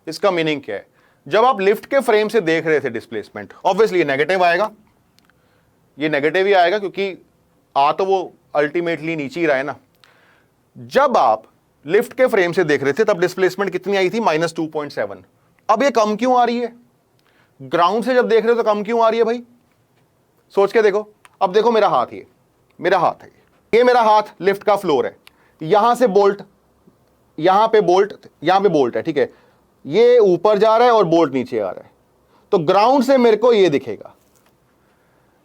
इसका मीनिंग क्या है। जब आप लिफ्ट के फ्रेम से देख रहे थे डिस्प्लेसमेंट, ऑब्वियसली ये नेगेटिव आएगा, ये नेगेटिव ही आएगा क्योंकि आ तो वो अल्टीमेटली नीचे ही रहा है ना। जब आप लिफ्ट के फ्रेम से देख रहे थे तब डिस्प्लेसमेंट कितनी आई थी? -2.7। अब ये कम क्यों आ रही है? ग्राउंड से जब देख रहे हो तो कम क्यों आ रही है भाई? सोच के देखो। अब देखो मेरा हाथ, ये मेरा हाथ है, ये मेरा हाथ लिफ्ट का फ्लोर है, यहां से बोल्ट, यहां पे बोल्ट है, ठीक है। ये ऊपर जा रहा है और बोल्ट नीचे आ रहा है, तो ग्राउंड से मेरे को ये दिखेगा,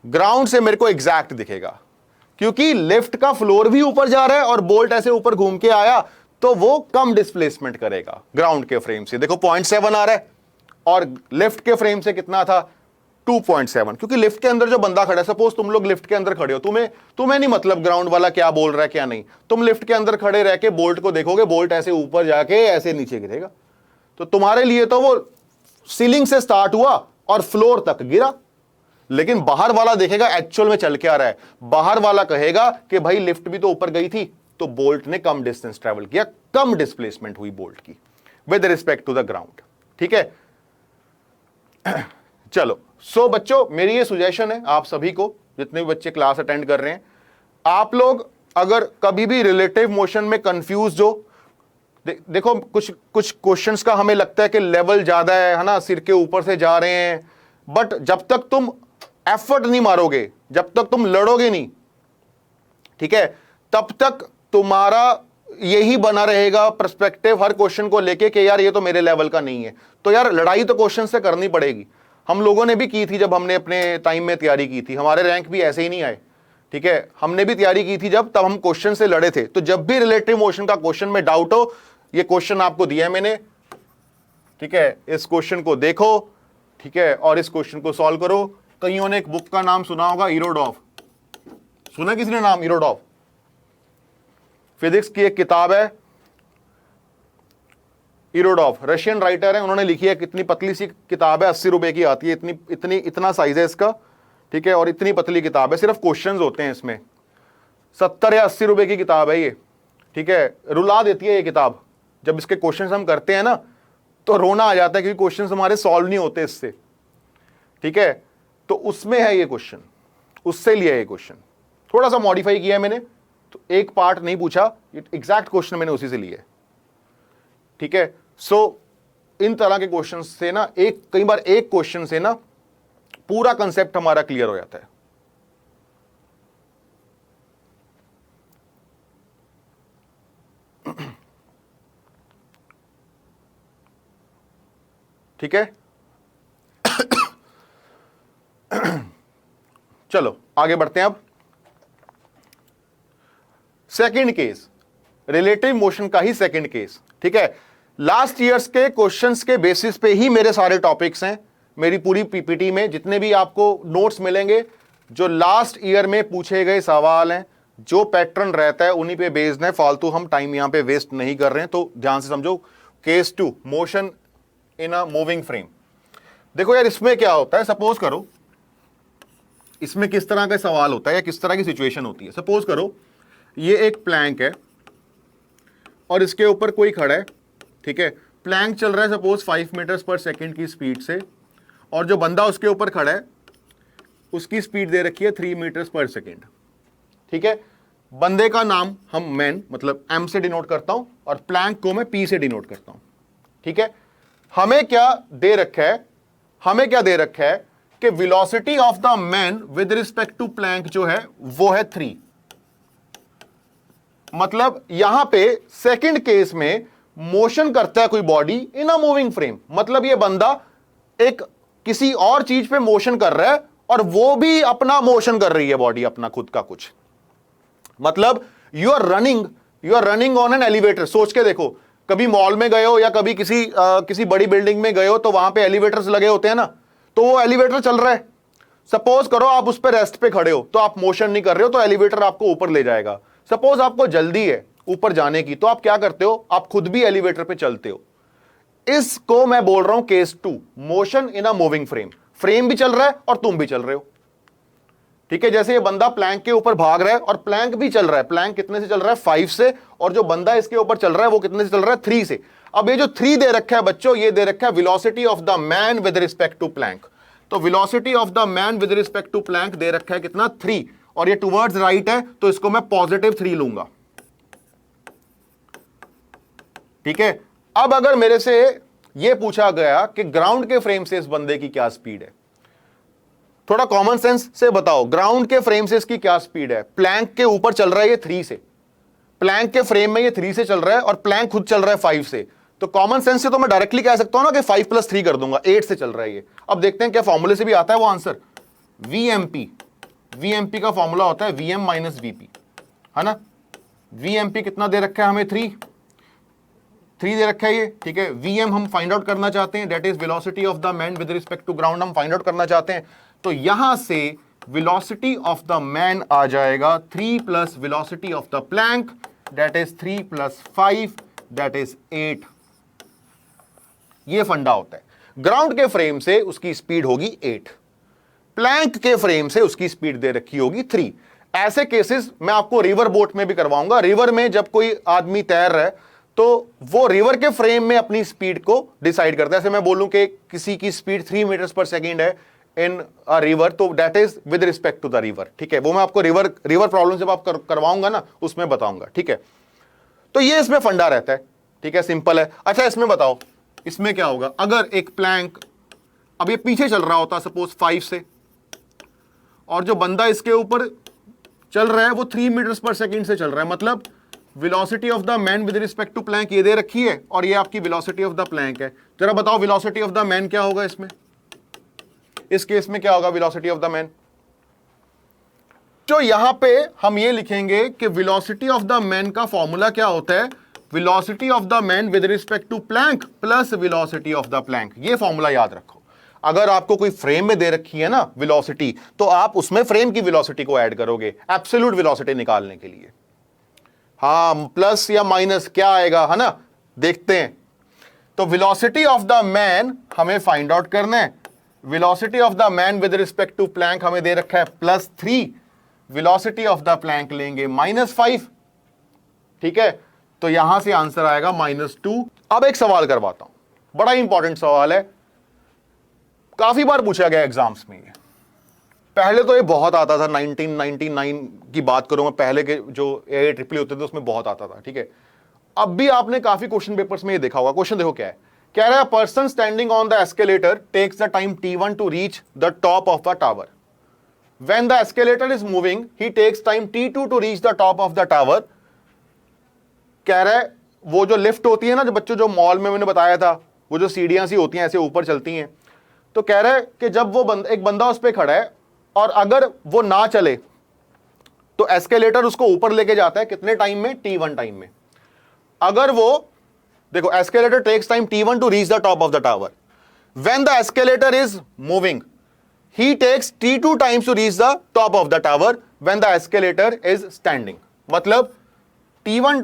ग्राउंड से मेरे को एग्जैक्ट दिखेगा, क्योंकि लिफ्ट का फ्लोर भी ऊपर जा रहा है और बोल्ट ऐसे ऊपर घूम के आया, तो वो कम डिस्प्लेसमेंट करेगा ग्राउंड के फ्रेम से। देखो 0.7 आ रहा है और लिफ्ट के फ्रेम से कितना था? 2.7। क्योंकि लिफ्ट के अंदर जो बंदा खड़ा है, सपोज तुम लोग लिफ्ट के अंदर खड़े हो, तुम्हें नहीं मतलब ग्राउंड वाला क्या बोल रहा है क्या नहीं, तुम लिफ्ट के अंदर खड़े रह के बोल्ट को देखोगे, बोल्ट ऐसे ऊपर जाके ऐसे नीचे गिरेगा, तो तुम्हारे लिए तो वो सीलिंग से स्टार्ट हुआ और फ्लोर तक गिरा। लेकिन बाहर वाला देखेगा एक्चुअल में चल के आ रहा है, बाहर वाला कहेगा कि भाई लिफ्ट भी तो ऊपर गई थी, तो बोल्ट ने कम डिस्टेंस ट्रेवल किया, कम डिस्प्लेसमेंट हुई बोल्ट की with respect to the ground, ठीक है। चलो, सो बच्चों मेरी ये सुजेशन है आप सभी को, जितने भी बच्चे क्लास अटेंड कर रहे हैं, आप लोग अगर कभी भी रिलेटिव मोशन में कंफ्यूज हो, देखो कुछ क्वेश्चंस का हमें लगता है कि लेवल ज्यादा है ना, सिर के ऊपर से जा रहे हैं, बट जब तक तुम एफर्ट नहीं मारोगे, जब तक तुम लड़ोगे नहीं, ठीक है, तब तक तुम्हारा यही बना रहेगा पर्सपेक्टिव हर क्वेश्चन को लेके कि यार ये तो मेरे लेवल का नहीं है। तो यार लड़ाई तो क्वेश्चन से करनी पड़ेगी। हम लोगों ने भी की थी, जब हमने अपने टाइम में तैयारी की थी, हमारे रैंक भी ऐसे ही नहीं आए, ठीक है। हमने भी तैयारी की थी जब, तब हम क्वेश्चन से लड़े थे। तो जब भी रिलेटिव मोशन का क्वेश्चन में डाउट हो, ये क्वेश्चन आपको दिया है मैंने, ठीक है, इस क्वेश्चन को देखो, ठीक है, और इस क्वेश्चन को सॉल्व करो। कईयों ने एक बुक का नाम सुना होगा, इरोडॉफ, सुना किसी ने नाम इरोडॉफ? फिजिक्स की एक किताब है इरोडॉफ, रशियन राइटर है, उन्होंने लिखी है, कितनी पतली सी किताब है, 80 रुपए की आती है, इतना साइज है इसका, ठीक है, और इतनी पतली किताब है, सिर्फ क्वेश्चंस होते हैं इसमें, 70 या 80 रुपए की किताब है ये, ठीक है। रुला देती है ये किताब, जब इसके क्वेश्चंस हम करते हैं ना तो रोना आ जाता है, क्योंकि क्वेश्चंस हमारे सॉल्व नहीं होते इससे, ठीक है। तो उसमें है ये क्वेश्चन, उससे लिया ये क्वेश्चन, थोड़ा सा मॉडिफाई किया है मैंने, तो एक पार्ट नहीं पूछा, एग्जैक्ट क्वेश्चन मैंने उसी से लिया है, ठीक है। सो इन तरह के क्वेश्चन से ना, कई बार एक क्वेश्चन से ना पूरा कंसेप्ट हमारा क्लियर हो जाता है। ठीक है, चलो आगे बढ़ते हैं। अब सेकंड केस, रिलेटिव मोशन का ही सेकंड केस, ठीक है। लास्ट ईयर्स के क्वेश्चंस के बेसिस पे ही मेरे सारे टॉपिक्स हैं। मेरी पूरी पीपीटी में जितने भी आपको नोट्स मिलेंगे, जो लास्ट ईयर में पूछे गए सवाल हैं, जो पैटर्न रहता है उन्हीं पे बेस्ड है। फालतू हम टाइम यहां पे वेस्ट नहीं कर रहे हैं, तो ध्यान से समझो। Case 2, motion in a moving frame. देखो यार, इसमें क्या होता है, सपोज करो इसमें किस तरह का सवाल होता है या किस तरह की सिचुएशन होती है। सपोज करो ये एक प्लैंक है और इसके ऊपर कोई खड़ा है, ठीक है। प्लैंक चल रहा है सपोज 5 मीटर्स पर सेकेंड की स्पीड से, और जो बंदा उसके ऊपर खड़ा है उसकी स्पीड दे रखी है 3 मीटर्स पर सेकेंड, ठीक है। बंदे का नाम हम मैन मतलब एम से डिनोट करता हूं और प्लैंक को मैं पी से डिनोट करता हूं, ठीक है। हमें क्या दे रखा है, हमें क्या दे रखा है कि velocity of the man with respect to plank जो है वो है 3। मतलब यहां पे सेकंड केस में मोशन करता है कोई body in a moving frame, मतलब ये बंदा एक किसी और चीज पे मोशन कर रहा है और वो भी अपना मोशन कर रही है बॉडी, अपना खुद का कुछ। मतलब you are running on an elevator. सोच के देखो, कभी मॉल में गए हो या कभी किसी बड़ी बिल्डिंग में गए हो तो वहां पे एलिवेटर्स लगे होते हैं ना, तो वो एलिवेटर चल रहा है। सपोज करो आप उस पर रेस्ट पे खड़े हो, तो आप मोशन नहीं कर रहे हो, तो एलिवेटर आपको ऊपर ले जाएगा। सपोज आपको जल्दी है ऊपर जाने की, तो आप क्या करते हो, आप खुद भी एलिवेटर पे चलते हो। इसको मैं बोल रहा हूं case 2, motion in a moving frame. Frame भी चल रहा है और तुम भी चल रहे हो, ठीक है। जैसे ये बंदा प्लैंक के ऊपर भाग रहा है और प्लैंक भी चल रहा है। प्लैंक कितने से चल रहा है, 5 से, और जो बंदा इसके ऊपर चल रहा है वो कितने से चल रहा है, 3 से। अब ये जो 3 दे रखा है बच्चों, ये दे रखा है velocity of the man with respect to plank. तो velocity of the man with respect to plank दे रखा है कितना, 3, और ये टुवर्ड्स राइट है, तो इसको मैं पॉजिटिव 3 लूंगा, ठीक है। अब अगर मेरे से यह पूछा गया कि ग्राउंड के फ्रेम से इस बंदे की क्या स्पीड है, थोड़ा कॉमन सेंस से बताओ, ग्राउंड के फ्रेम से इसकी क्या स्पीड है। प्लैंक के ऊपर चल रहा है ये 3 से, प्लैंक के फ्रेम में ये 3 से चल रहा है और प्लैंक खुद चल रहा है 5 से। तो कॉमन सेंस से तो मैं डायरेक्टली कह सकता हूं ना कि 5 + 3 कर दूंगा, 8 से चल रहा है ये। अब देखते हैं क्या फॉर्मूले से भी आता है वो आंसर। वीएमपी का फॉर्मूला होता है वीएम माइनस वीपी, है ना। वीएमपी कितना दे रखा है हमें, 3 दे रखा है ये, ठीक है। वीएम हम फाइंड आउट करना चाहते हैं, that is velocity of the man with respect to ground हम फाइंड आउट करना चाहते हैं। तो यहां से वेलोसिटी ऑफ द मैन आ जाएगा 3 plus velocity of the plank, that is 3 + 5, that is 8। ये फंडा होता है। ग्राउंड के फ्रेम से उसकी स्पीड होगी 8, प्लैंक के फ्रेम से उसकी स्पीड दे रखी होगी 3। ऐसे केसेस मैं आपको रिवर बोट में भी करवाऊंगा। रिवर में जब कोई आदमी तैर रहा है तो वो रिवर के फ्रेम में अपनी स्पीड को डिसाइड करता है। जैसे मैं बोलूं कि किसी की स्पीड 3 मीटर्स पर सेकेंड है इन अ रिवर, तो that is with respect to the river, ठीक है। वो मैं आपको रिवर प्रॉब्लम जब आप करवाऊंगा ना उसमें बताऊंगा, ठीक है। तो ये इसमें फंडा रहता है, ठीक है, सिंपल है। अच्छा इसमें बताओ, इसमें क्या होगा अगर एक प्लैंक, अब ये पीछे चल रहा होता सपोज 5 से, और जो बंदा इसके ऊपर चल रहा है वो 3 मीटर्स पर सेकेंड से चल रहा है। मतलब velocity of the man with respect to plank ये दे रखी है और ये आपकी वेलोसिटी ऑफ द प्लैंक है। जरा बताओ वेलोसिटी ऑफ द मैन क्या होगा इसमें, इस केस में क्या होगा वेलोसिटी ऑफ द मैन। तो यहां पे हम ये लिखेंगे कि वेलोसिटी ऑफ द मैन का फॉर्मूला क्या होता है, velocity of the man with respect to plank plus velocity of the plank. ये फॉर्मूला याद रखो। अगर आपको कोई फ्रेम में दे रखी है ना वेलोसिटी, तो आप उसमें फ्रेम की वेलोसिटी को ऐड करोगे एब्सोल्यूट वेलोसिटी निकालने के लिए। हाँ, प्लस या माइनस क्या आएगा, है ना, देखते हैं। तो वेलोसिटी ऑफ द मैन हमें फाइंड आउट करना है। Velocity of the man with respect to plank हमें दे रखा है +3, वेलोसिटी ऑफ द प्लैंक लेंगे -5, ठीक है। तो यहां से आंसर आएगा -2। अब एक सवाल करवाता हूं, बड़ा इंपॉर्टेंट सवाल है, काफी बार पूछा गया एग्जाम्स में। ये पहले तो ये बहुत आता था, 1999 की बात करूं मैं, पहले के जो AIEEE होते थे उसमें बहुत आता था, ठीक है। अब भी आपने काफी क्वेश्चन पेपर्स में ये देखा होगा। क्वेश्चन देखो क्या है, कह रहा है person standing on the escalator takes the time t1 to reach the top of the tower. When the escalator is moving he takes time t2 to reach the top of the tower. कह रहा है वो जो lift होती है ना, जो बच्चों जो मॉल में मैंने बताया था, वो जो सीढ़ियां सी होती हैं ऐसे ऊपर चलती हैं, तो कह रहा है कि जब वो एक बंदा उस पर खड़ा है और अगर वो ना चले तो एस्केलेटर उसको ऊपर लेके जाता है कितने टाइम में, t1 टाइम में। अगर वो देखो escalator takes time t1 to reach the top of the tower. When the escalator is moving he takes t2 times to reach the top of the tower when the escalator is standing. मतलब t1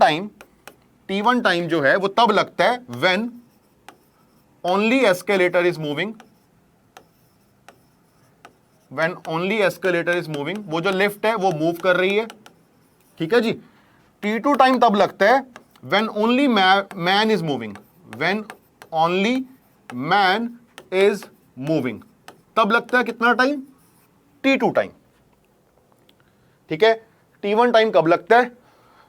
time जो है वो तब लगता है when only escalator is moving. When only escalator is moving, वो जो lift है वो मूव कर रही है. ठीक है जी. t2 टाइम तब लगता है when only man is moving. When only man is moving तब लगता है कितना टाइम? t2 time. ठीक है. t1 टाइम कब लगता है?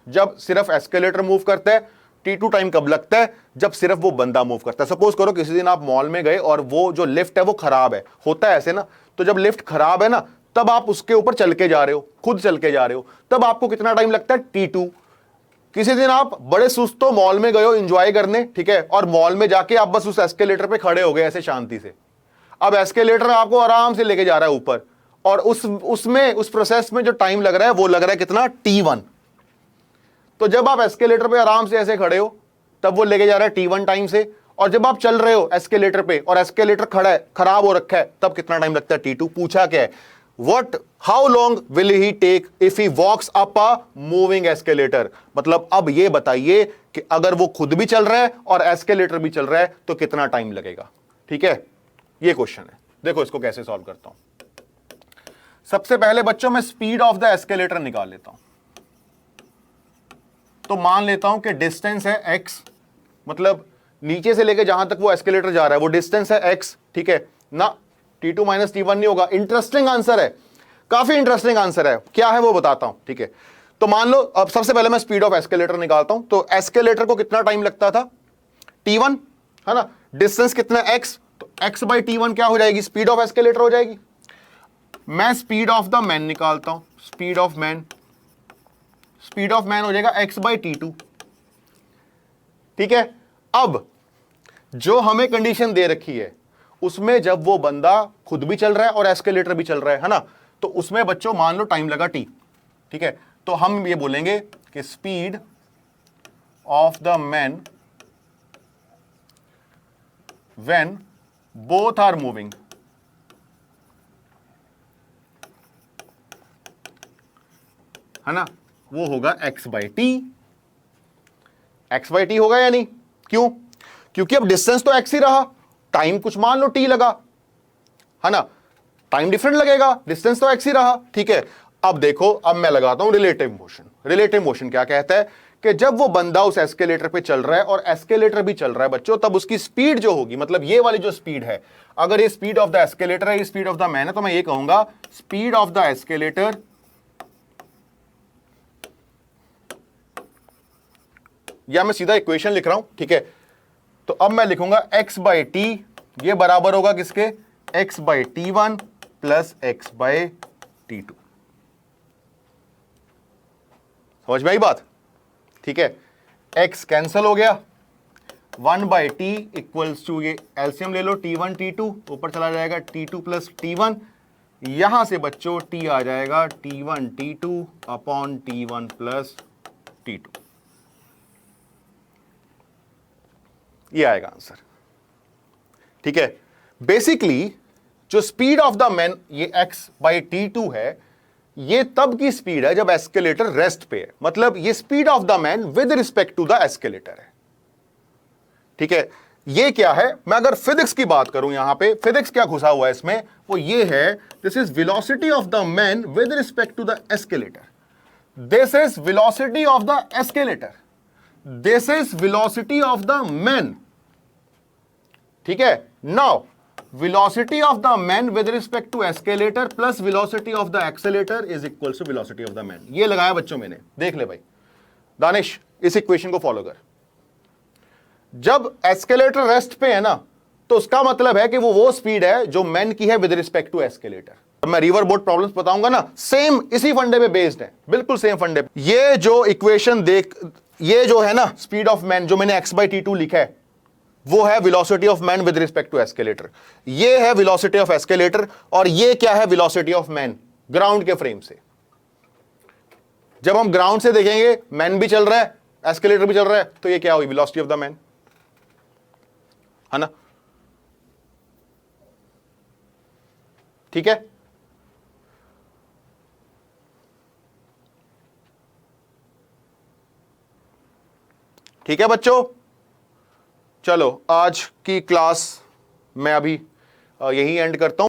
जब सिर्फ एस्केलेटर मूव करता है. t2 टाइम कब लगता है? जब सिर्फ वो बंदा मूव करता है. सपोज करो किसी दिन आप मॉल में गए और वो जो लिफ्ट है वो खराब है. होता है ऐसे ना. तो जब लिफ्ट खराब है ना, तब आप उसके ऊपर चल के जा रहे हो, खुद चल के जा रहे हो, तब आपको कितना टाइम लगता है? t2. किसी दिन आप बड़े सुस्त हो, मॉल में गए हो एंजॉय करने, ठीक है, और मॉल में जाके आप बस उस एस्केलेटर पे खड़े हो गए ऐसे शांति से. अब एस्केलेटर आपको आराम से लेके जा रहा है ऊपर, और उस प्रोसेस में जो टाइम लग रहा है वो लग रहा है कितना? t1. तो जब आप एस्केलेटर पे आराम से ऐसे खड़े हो तब वो लेके जा रहा है t1 टाइम से, और जब आप चल रहे हो एस्केलेटर पे और एस्केलेटर खड़ा है, खराब हो रखा है, तब कितना टाइम लगता है? t2. पूछा क्या है? How long will he take if he walks up a moving escalator. मतलब अब ये बताइए कि अगर वो खुद भी चल रहा है और एस्केलेटर भी चल रहा है तो कितना टाइम लगेगा. ठीक है, ये क्वेश्चन है. देखो इसको कैसे सॉल्व करता हूं. सबसे पहले बच्चों मैं स्पीड ऑफ द एस्केलेटर निकाल लेता हूं. तो मान लेता हूं कि डिस्टेंस है x, मतलब नीचे से लेके जहां तक वो एस्केलेटर जा रहा है वो डिस्टेंस है x. ठीक है ना. t2 माइनस t1 नहीं होगा. इंटरेस्टिंग आंसर है, काफी इंटरेस्टिंग आंसर है. क्या है वो बताता हूं. ठीक है, तो मान लो अब सबसे पहले मैं स्पीड ऑफ एस्केलेटर निकालता हूं. तो एस्केलेटर को कितना टाइम लगता था? t1 है ना. डिस्टेंस कितना x, तो x बाई t1 क्या हो जाएगी? स्पीड ऑफ एस्केलेटर हो जाएगी. मैं स्पीड ऑफ द मैन निकालता हूं. स्पीड ऑफ मैन हो जाएगा x बाई t2. ठीक है. अब जो हमें कंडीशन दे रखी है उसमें जब वो बंदा खुद भी चल रहा है और एस्केलेटर भी चल रहा है ना, तो उसमें बच्चों मान लो टाइम लगा t. ठीक है, तो हम ये बोलेंगे कि speed of the man when both are moving है ना, वो होगा x by T. x by T होगा या नहीं? क्यों? क्योंकि अब डिस्टेंस तो x ही रहा, टाइम कुछ मान लो t लगा है ना, टाइम डिफरेंट लगेगा, डिस्टेंस तो x ही रहा. ठीक है. अब देखो, अब मैं लगाता हूं रिलेटिव मोशन. रिलेटिव मोशन क्या कहता है कि जब वो बंदा उस एस्केलेटर पे चल रहा है और एस्केलेटर भी चल रहा है बच्चों, तब उसकी स्पीड जो होगी, मतलब ये वाली जो स्पीड है, अगर ये स्पीड ऑफ द एस्केलेटर है, ये स्पीड ऑफ द मैन है, तो मैं ये कहूंगा स्पीड ऑफ द एस्केलेटर या मैं सीधा इक्वेशन लिख रहा हूं. ठीक है, तो अब मैं लिखूंगा x बाई टी, ये बराबर होगा किसके? x by t1 plus x by t2. समझ में आई बात? ठीक है, x कैंसल हो गया, 1 बाई टी इक्वल्स टू, ये एलसीएम ले लो, t1 t2 ऊपर चला जाएगा t2 प्लस t1. यहां से बच्चों t आ जाएगा t1 t2 upon t1 plus t2. ये आएगा आंसर. ठीक है. बेसिकली जो स्पीड ऑफ द मैन ये x बाई t2 है, ये तब की स्पीड है जब एस्केलेटर रेस्ट पे है. मतलब ये speed of the man with respect to the escalator है. ठीक है. ये क्या है? मैं अगर फिजिक्स की बात करूं, यहां पे फिजिक्स क्या घुसा हुआ है इसमें, वो ये है, this is velocity of the man with respect to the escalator. This is velocity of the escalator. This is velocity of the man. ठीक है. Now velocity of the man with respect to escalator plus velocity of the accelerator is equals to velocity of the man. ये लगाया बच्चों मैंने, देख ले भाई. दानिश इस इक्वेशन को फॉलो कर. जब एस्केलेटर रेस्ट पे है ना, तो उसका मतलब है कि वो स्पीड है जो मैन की है विद रिस्पेक्ट टू एस्केलेटर. मैं रिवर बोट प्रॉब्लम्स बताऊंगा ना, सेम इसी फंडे पे बेस्ड है, बिल्कुल सेम फंडे पे. ये जो इक्वेशन देख, ये जो है ना स्पीड ऑफ मैन, जो मैंने x बाई t2 लिखा है, वो है velocity of man with respect to escalator. ये है वेलोसिटी ऑफ एस्केलेटर, और ये क्या है? वेलोसिटी ऑफ मैन ग्राउंड के फ्रेम से. जब हम ग्राउंड से देखेंगे मैन भी चल रहा है, एस्केलेटर भी चल रहा है, तो ये क्या होगी? Velocity of the man. है ना? ठीक है, ठीक है बच्चों, चलो आज की क्लास मैं अभी यही एंड करता हूं।